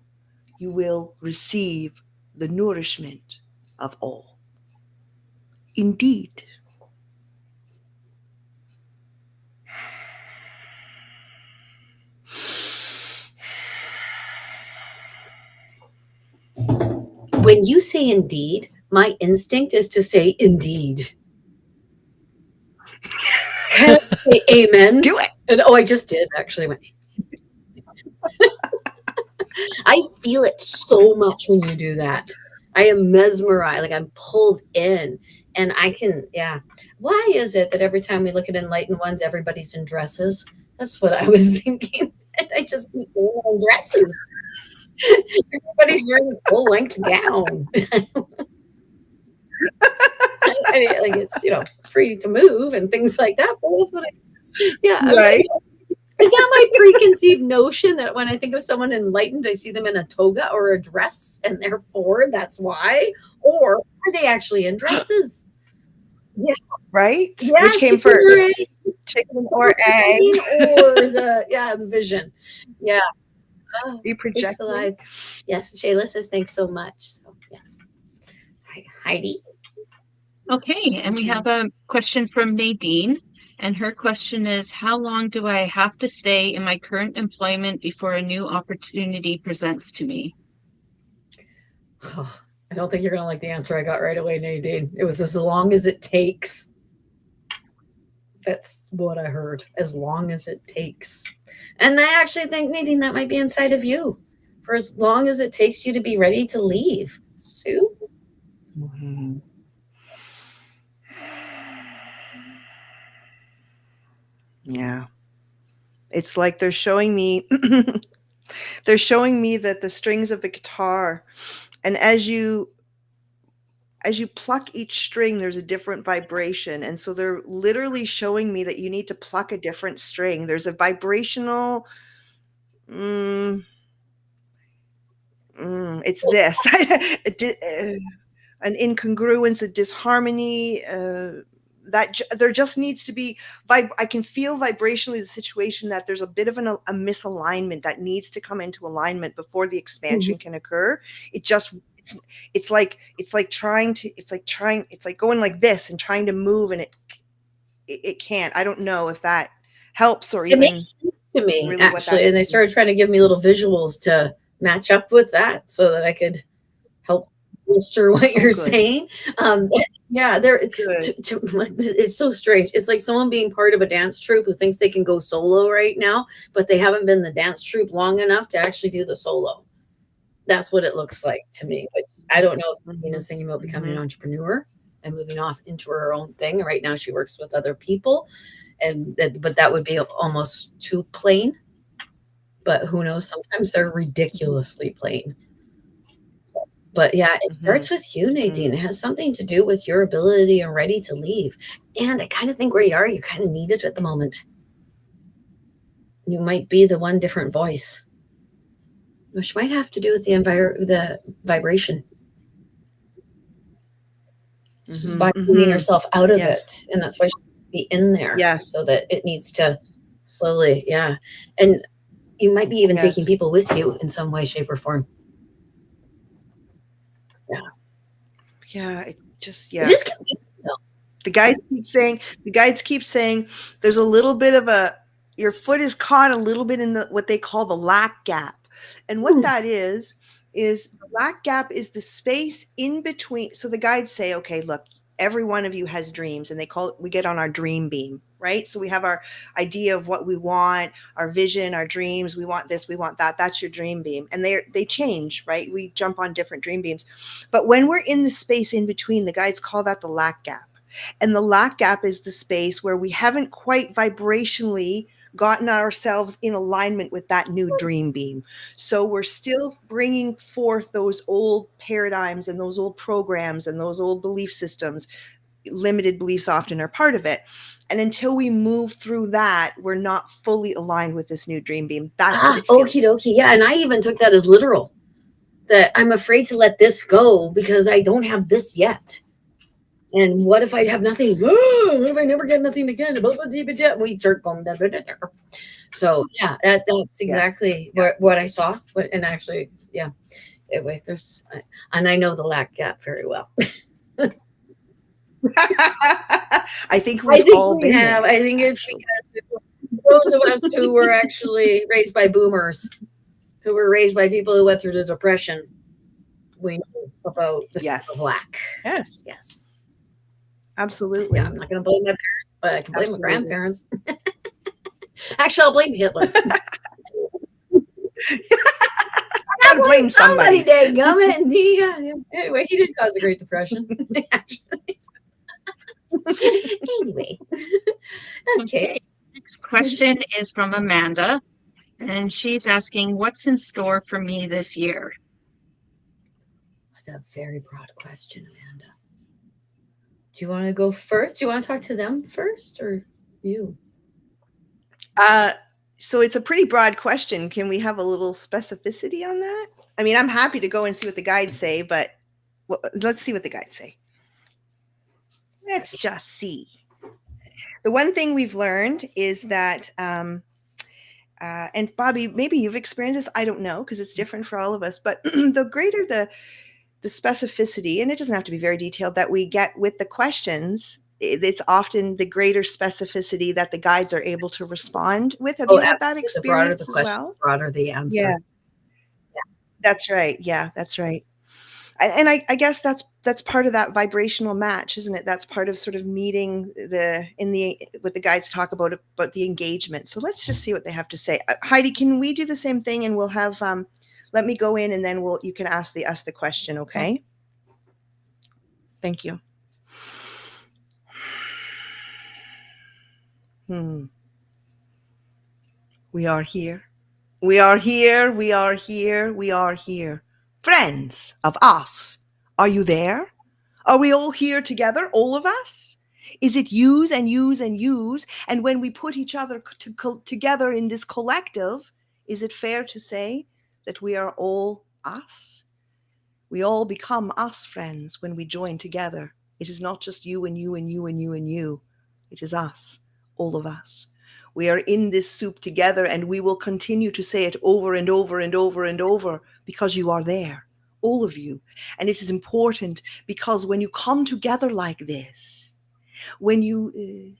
you will receive the nourishment of all. Indeed. When you say indeed, my instinct is to say indeed. Can I say amen? Do it. And I just did actually. I feel it so much when you do that. I am mesmerized, like I'm pulled in, and I can, yeah. Why is it that every time we look at enlightened ones, everybody's in dresses? That's what I was thinking. I just keep wearing dresses. Everybody's wearing a full length gown. I mean, like it's, free to move and things like that. But that's what Right. Is that my preconceived notion that when I think of someone enlightened, I see them in a toga or a dress, and therefore that's why? Or are they actually in dresses? Yeah. Right? Yeah, Which came first? Chicken or egg? Or the vision. Yeah. You projecting? Yes, Shayla says thanks so much. So yes. All right, Heidi. Okay, and we have a question from Nadine, and her question is, how long do I have to stay in my current employment before a new opportunity presents to me? Oh, I don't think you're going to like the answer I got right away, Nadine. It was as long as it takes. That's what I heard. As long as it takes. And I actually think, Nadine, that might be inside of you. For as long as it takes you to be ready to leave. Sue? Mm-hmm. Yeah. It's like they're showing me that the strings of the guitar, and as you pluck each string, there's a different vibration. And so they're literally showing me that you need to pluck a different string. There's a vibrational, it's this, an incongruence, a disharmony, that there just needs to be, I can feel vibrationally the situation that there's a bit of a misalignment that needs to come into alignment before the expansion can occur. It's like going like this and trying to move, and it can't. I don't know if that helps or even. It makes sense to me, really actually. And they started trying to give me little visuals to match up with that so that I could help bolster what you're saying. Yeah, it's so strange. It's like someone being part of a dance troupe who thinks they can go solo right now, but they haven't been the dance troupe long enough to actually do the solo. That's what it looks like to me. But I don't know if Nina's thinking about becoming an entrepreneur and moving off into her own thing. Right now she works with other people, but that would be almost too plain. But who knows? Sometimes they're ridiculously plain. But yeah, it starts with you, Nadine. It has something to do with your ability and ready to leave. And I kind of think where you are, you kind of need it at the moment. You might be the one different voice, which might have to do with the vibration. Just vibrating yourself out of it. And that's why she should be in there. So that it needs to slowly, And you might be even taking people with you in some way, shape, or form. It just, It is confusing, though. The guides keep saying there's a little bit of your foot is caught a little bit in what they call the lack gap. And what that is the lack gap is the space in between. So the guides say, okay, look, every one of you has dreams, and we get on our dream beam, right? So we have our idea of what we want, our vision, our dreams. We want this, we want that. That's your dream beam. And they change, right? We jump on different dream beams. But when we're in the space in between, the guides call that the lack gap. And the lack gap is the space where we haven't quite vibrationally gotten ourselves in alignment with that new dream beam. So we're still bringing forth those old paradigms and those old programs and those old belief systems. Limited beliefs often are part of it. And until we move through that, we're not fully aligned with this new dream beam. That's what it feels okie dokie. Yeah, and I even took that as literal. That I'm afraid to let this go because I don't have this yet. And what if I have nothing? What if I never get nothing again? We start going. So yeah, that's Yeah. exactly Yeah. what I saw. And actually, yeah. Anyway, and I know the lack gap very well. I think I we've think all we been have. there. I think it's Actually. because those of us who were actually raised by boomers, who were raised by people who went through the Depression, we know about the fear of Yes. lack. Yes. Yes. Absolutely. Yeah, I'm not going to blame my parents, but I can blame my Absolutely. grandparents. Actually, I'll blame Hitler. Gotta blame somebody. Dadgummit. And anyway, he didn't cause the Great Depression. Actually. Anyway. Okay. Next question is from Amanda, and she's asking, what's in store for me this year? That's a very broad question, Amanda. Do you want to go first? Do you want to talk to them first or you? So it's a pretty broad question. Can we have a little specificity on that? I mean, I'm happy to go and see what the guides say, but let's see what the guides say. Let's just see. The one thing we've learned is that, and Bobbi, maybe you've experienced this. I don't know, because it's different for all of us. But the greater the specificity, and it doesn't have to be very detailed, that we get with the questions, it's often the greater specificity that the guides are able to respond with. Have you had that Absolutely. The broader experience the as question, well? the broader the answer. Yeah. That's right. Yeah, that's right. And I guess that's part of that vibrational match, isn't it? That's part of sort of meeting what the guides talk about the engagement. So let's just see what they have to say. Heidi, can we do the same thing, and we'll have let me go in, and then you can ask us the question, okay? Thank you. We are here. We are here. We are here. We are here. Friends of us, are you there? Are we all here together, all of us? Is it use and use and use? And when we put each other together in this collective, is it fair to say that we are all us? We all become us, friends, when we join together. It is not just you and you and you and you and you. It is us, all of us. We are in this soup together, and we will continue to say it over and over and over and over, because you are there, all of you. And it is important, because when you come together like this, when you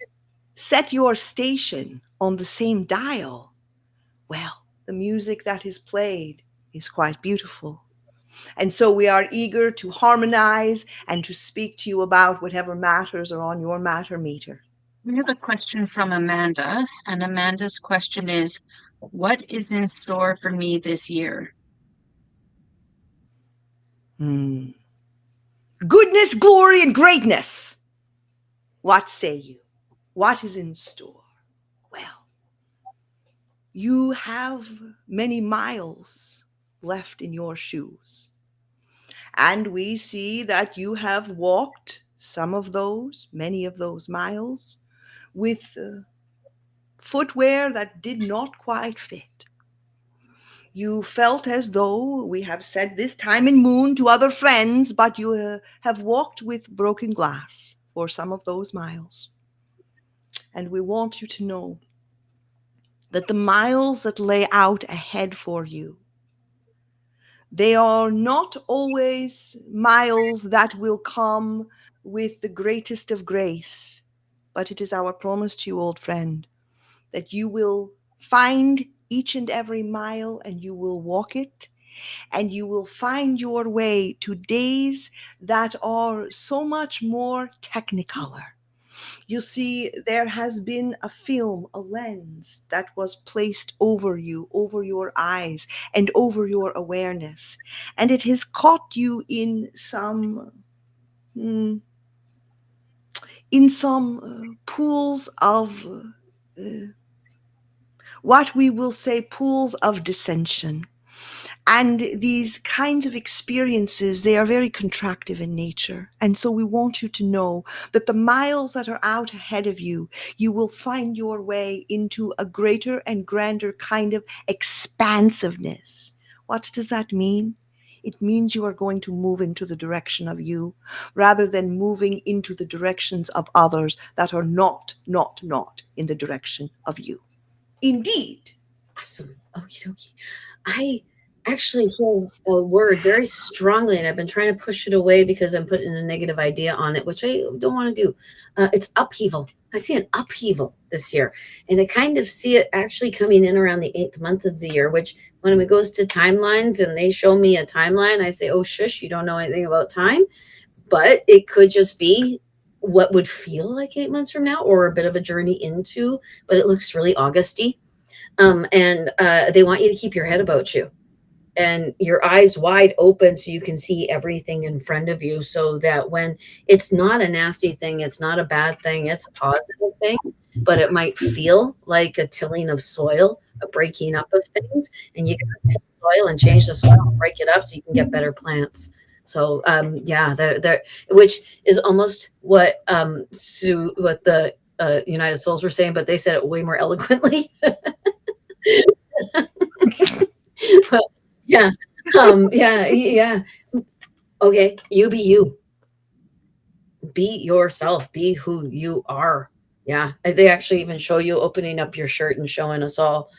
set your station on the same dial, well, the music that is played is quite beautiful. And so we are eager to harmonize and to speak to you about whatever matters are on your matter meter. We have a question from Amanda, and Amanda's question is, what is in store for me this year? Goodness, glory, and greatness. What say you? What is in store? Well, you have many miles left in your shoes. And we see that you have walked some of those, many of those miles, with footwear that did not quite fit. You felt as though, we have said this time and moon to other friends, but you have walked with broken glass for some of those miles. And we want you to know that the miles that lay out ahead for you, they are not always miles that will come with the greatest of grace, but it is our promise to you, old friend, that you will find each and every mile, and you will walk it, and you will find your way to days that are so much more technicolor. You see, there has been a film, a lens that was placed over you, over your eyes, and over your awareness. And it has caught you in some pools of what we will say pools of dissension. And these kinds of experiences, they are very contractive in nature. And so we want you to know that the miles that are out ahead of you, you will find your way into a greater and grander kind of expansiveness. What does that mean? It means you are going to move into the direction of you rather than moving into the directions of others that are not in the direction of you. Indeed. Awesome. Okie dokie. I actually hear a word very strongly, and I've been trying to push it away because I'm putting a negative idea on it, which I don't want to do. It's upheaval. I see an upheaval this year, and I kind of see it actually coming in around the 8th month of the year, which when it goes to timelines and they show me a timeline, I say, oh, shush, you don't know anything about time. But it could just be what would feel like 8 months from now, or a bit of a journey into, but it looks really Augusty. And they want you to keep your head about you and your eyes wide open so you can see everything in front of you, so that when it's not a nasty thing, it's not a bad thing, it's a positive thing, but it might feel like a tilling of soil, a breaking up of things, and you got to till soil and change the soil and break it up so you can get better plants. So yeah, which is almost what Sue, what the United Souls were saying, but they said it way more eloquently. Well, yeah. Yeah. Okay. You be you. Be yourself. Be who you are. Yeah. They actually even show you opening up your shirt and showing us all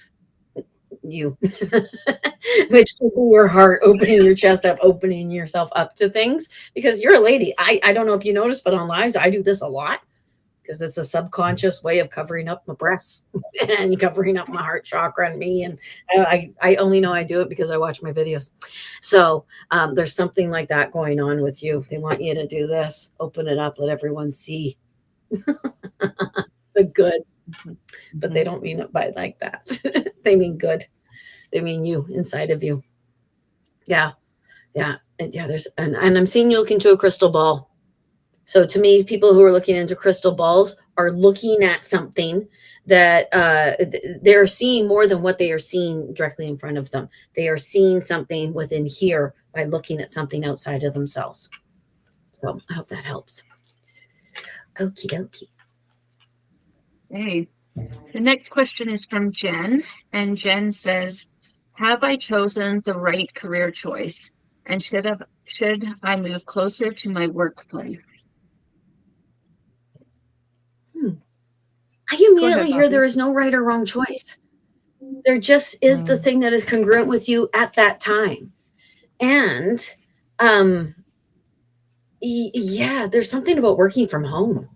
you, which is your heart, opening your chest up, opening yourself up to things, because you're a lady. I don't know if you noticed, but on lives, I do this a lot because it's a subconscious way of covering up my breasts and covering up my heart chakra and me. And I only know I do it because I watch my videos. So there's something like that going on with you. They want you to do this, open it up, let everyone see the good, but they don't mean it by like that. They mean good. They mean you, inside of you. Yeah. Yeah. And yeah, and I'm seeing you look into a crystal ball. So to me, people who are looking into crystal balls are looking at something that they're seeing more than what they are seeing directly in front of them. They are seeing something within here by looking at something outside of themselves. So I hope that helps. Okie dokie. Hey, the next question is from Jen, and Jen says, have I chosen the right career choice? And should I move closer to my workplace? I immediately hear there is no right or wrong choice. There just is the thing that is congruent with you at that time. And yeah, there's something about working from home.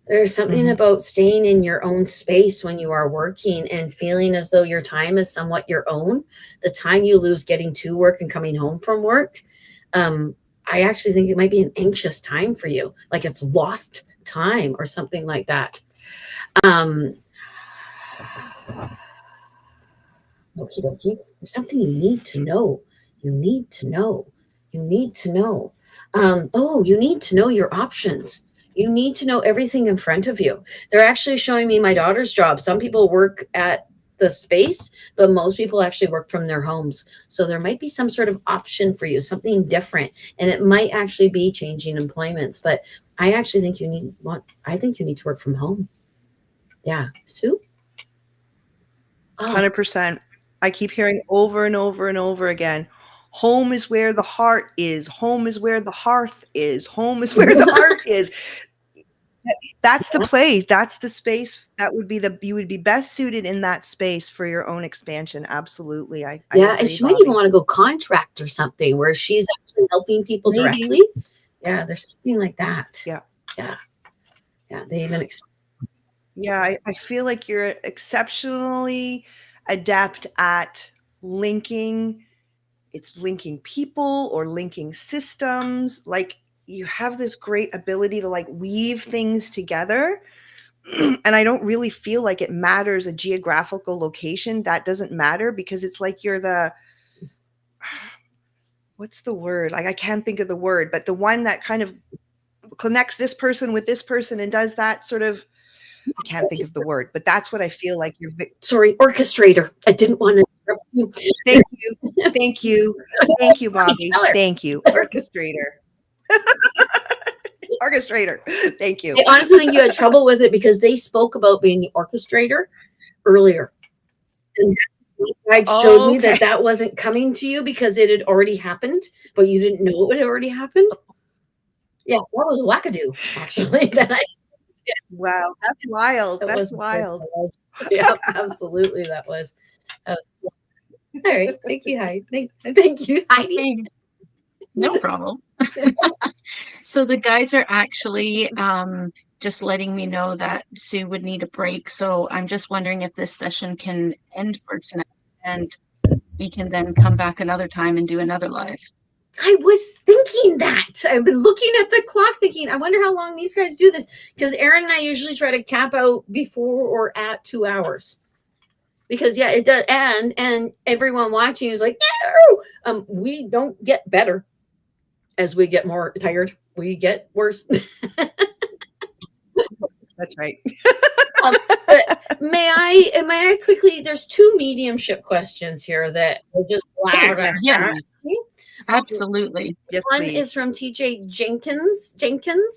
There's something about staying in your own space when you are working and feeling as though your time is somewhat your own. The time you lose getting to work and coming home from work, I actually think it might be an anxious time for you, like it's lost time or something like that. Okie dokie. There's something you need to know. You need to know. You need to know. You need to know your options. You need to know everything in front of you. They're actually showing me my daughter's job. Some people work at the space, but most people actually work from their homes. So there might be some sort of option for you, something different. And it might actually be changing employments. But I actually think you need to work from home. Yeah. Sue? 100%. I keep hearing over and over and over again, home is where the heart is. Home is where the hearth is. Home is where the heart is. That's the place. That's the space. You would be best suited in that space for your own expansion. Absolutely. I agree, and she might even want to go contract or something where she's actually helping people directly. Yeah, there's something like that. Yeah. They even I feel like you're exceptionally adept at linking people or linking systems. Like you have this great ability to like weave things together. And I don't really feel like it matters a geographical location. That doesn't matter because it's like you're what's the word? Like I can't think of the word, but the one that kind of connects this person with this person and does that sort of, I can't think of the word, but that's what I feel like you're. Sorry, orchestrator. I didn't want to interrupt you. Thank you, Bobbi. Thank you, orchestrator. Orchestrator. Thank you. I honestly think you had trouble with it because they spoke about being the orchestrator earlier. And guide showed me Okay. that wasn't coming to you because it had already happened, but you didn't know it had already happened. Yeah, that was wackadoo, actually. Wow, that's wild. That That's was wild. yeah, absolutely. That was all right. Thank you, Heidi. Thank you, Heidi. Hey, no problem. So the guides are actually just letting me know that Sue would need a break. So I'm just wondering if this session can end for tonight and we can then come back another time and do another live. I was thinking that. I've been looking at the clock thinking, I wonder how long these guys do this. Because Aaron and I usually try to cap out before or at 2 hours. Because yeah, it does. And everyone watching is like, no, we don't get better as we get more tired. We get worse. That's right. But may I quickly? There's 2 mediumship questions here that are just loud. Yes, Yes, please. absolutely. Yes, One please. is from TJ Jenkins,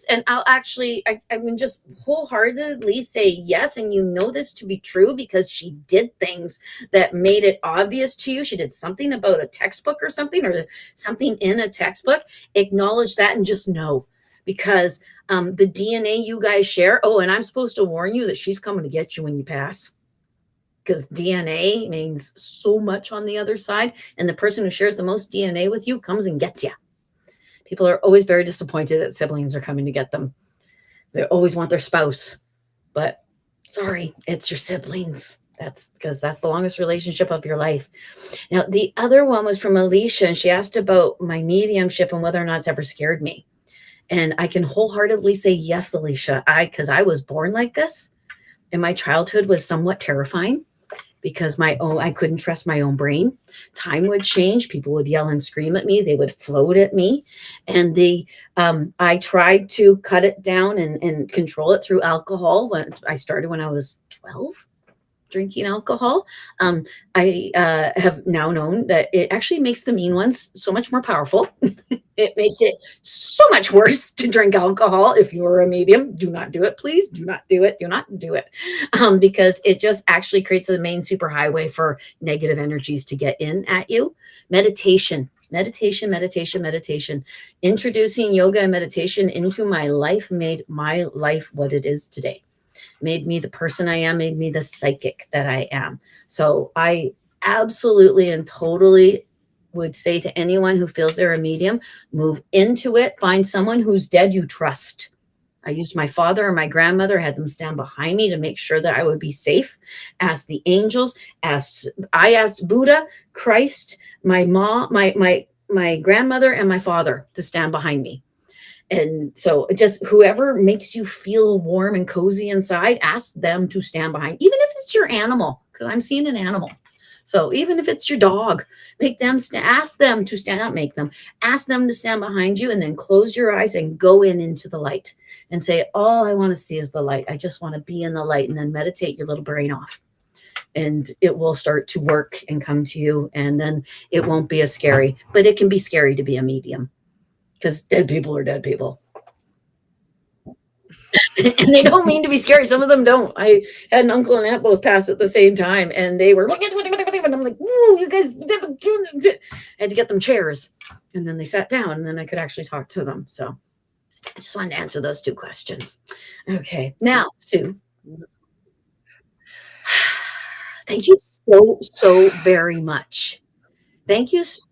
and I'll actually, I mean, just wholeheartedly say yes, and you know this to be true because she did things that made it obvious to you. She did something about a textbook or something in a textbook. Acknowledge that and just know, because the DNA you guys share. Oh, and I'm supposed to warn you that she's coming to get you when you pass, because DNA means so much on the other side, and the person who shares the most DNA with you comes and gets you. People are always very disappointed that siblings are coming to get them. They always want their spouse, but sorry, it's your siblings. That's because that's the longest relationship of your life. Now, the other one was from Alicia, and she asked about my mediumship and whether or not it's ever scared me. And I can wholeheartedly say yes, Alicia. Because I was born like this, and my childhood was somewhat terrifying because I couldn't trust my own brain. Time would change. People would yell and scream at me. They would float at me. And I tried to cut it down and control it through alcohol. When I started when I was 12, drinking alcohol. I have now known that it actually makes the mean ones so much more powerful. It makes it so much worse to drink alcohol. If you are a medium, do not do it, please. Do not do it. Do not do it. Because it just actually creates a main superhighway for negative energies to get in at you. Meditation. Introducing yoga and meditation into my life made my life what it is today. Made me the person I am, made me the psychic that I am. So I absolutely and totally would say to anyone who feels they're a medium, move into it. Find someone who's dead you trust. I used my father and my grandmother, had them stand behind me to make sure that I would be safe. Ask the angels. I asked Buddha, Christ, my mom, my grandmother, and my father to stand behind me. And so just whoever makes you feel warm and cozy inside, ask them to stand behind, even if it's your animal, because I'm seeing an animal. So even if it's your dog, ask them to stand, not make them, ask them to stand behind you, and then close your eyes and go into the light and say, all I want to see is the light. I just want to be in the light, and then meditate your little brain off. And it will start to work and come to you. And then it won't be as scary, but it can be scary to be a medium because dead people are dead people. And they don't mean to be scary. Some of them don't. I had an uncle and aunt both pass at the same time, and they were like, and I'm like, "Ooh, you guys!" I had to get them chairs, and then they sat down, and then I could actually talk to them. So I just wanted to answer those 2 questions. Okay, now Sue, thank you so very much. Thank you so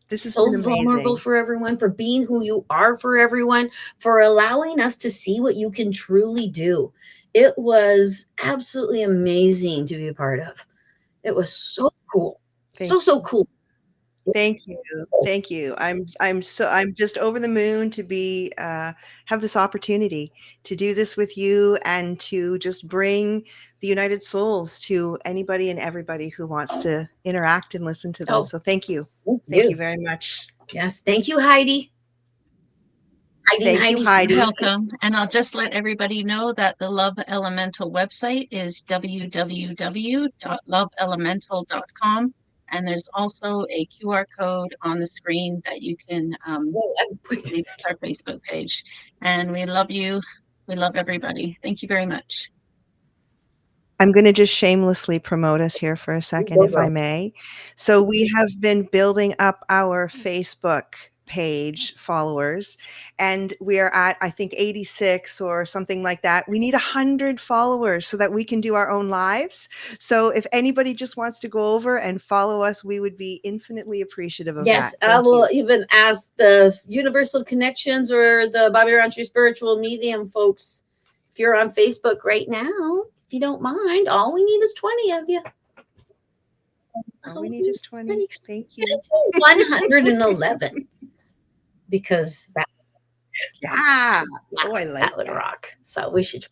This is so vulnerable for everyone, for being who you are for everyone, for allowing us to see what you can truly do. It was absolutely amazing to be a part of. It was so cool. So cool. Thank you. Thank you. I'm just over the moon to be have this opportunity to do this with you and to just bring the United Souls to anybody and everybody who wants to interact and listen to them. Oh, so thank you. Thank Thank you very much. Yes. Thank you, Heidi. Thank you, Heidi. You're welcome. And I'll just let everybody know that the Love Elemental website is www.loveelemental.com. And there's also a QR code on the screen that you can leave us our Facebook page. And we love you. We love everybody. Thank you very much. I'm going to just shamelessly promote us here for a second, if I may. So we have been building up our Facebook page followers, and we are at, I think, 86 or something like that. We need 100 followers so that we can do our own lives. So if anybody just wants to go over and follow us, we would be infinitely appreciative of Yes, that. I will even ask the Universal Connections or the Bobbi Rowntree Spiritual Medium folks, if you're on Facebook right now, if you don't mind, all we need is 20 of you. All we need is 20. Thank you. 111. Because that, Yeah. Oh, I like that would rock. So we should.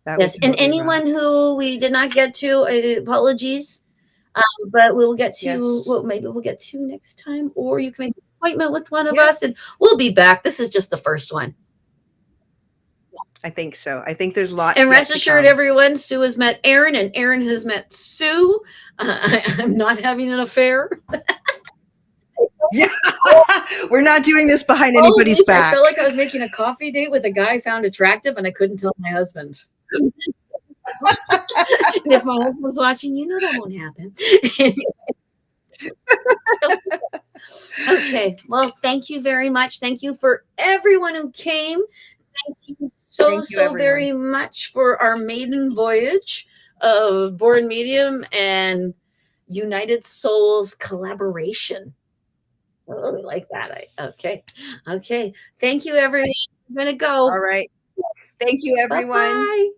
That Yes, would and totally anyone rock. who we did not get to, apologies. But we'll get to, Yes. well, maybe we'll get to next time, or you can make an appointment with one of Yeah. us and we'll be back. This is just the first one. I think so. I think there's lots. And yet rest to assured, come. everyone, Sue has met Aaron and Aaron has met Sue. I'm not having an affair. Yeah. We're not doing this behind anybody's back. I felt like I was making a coffee date with a guy I found attractive and I couldn't tell my husband. And if my husband's watching, you know that won't happen. Okay. Well, thank you very much. Thank you for everyone who came. Thank you so very much for our maiden voyage of Born Medium and United Souls collaboration. I really like that. Okay. Thank you, everyone. I'm going to go. All right. Thank you, everyone. Bye-bye.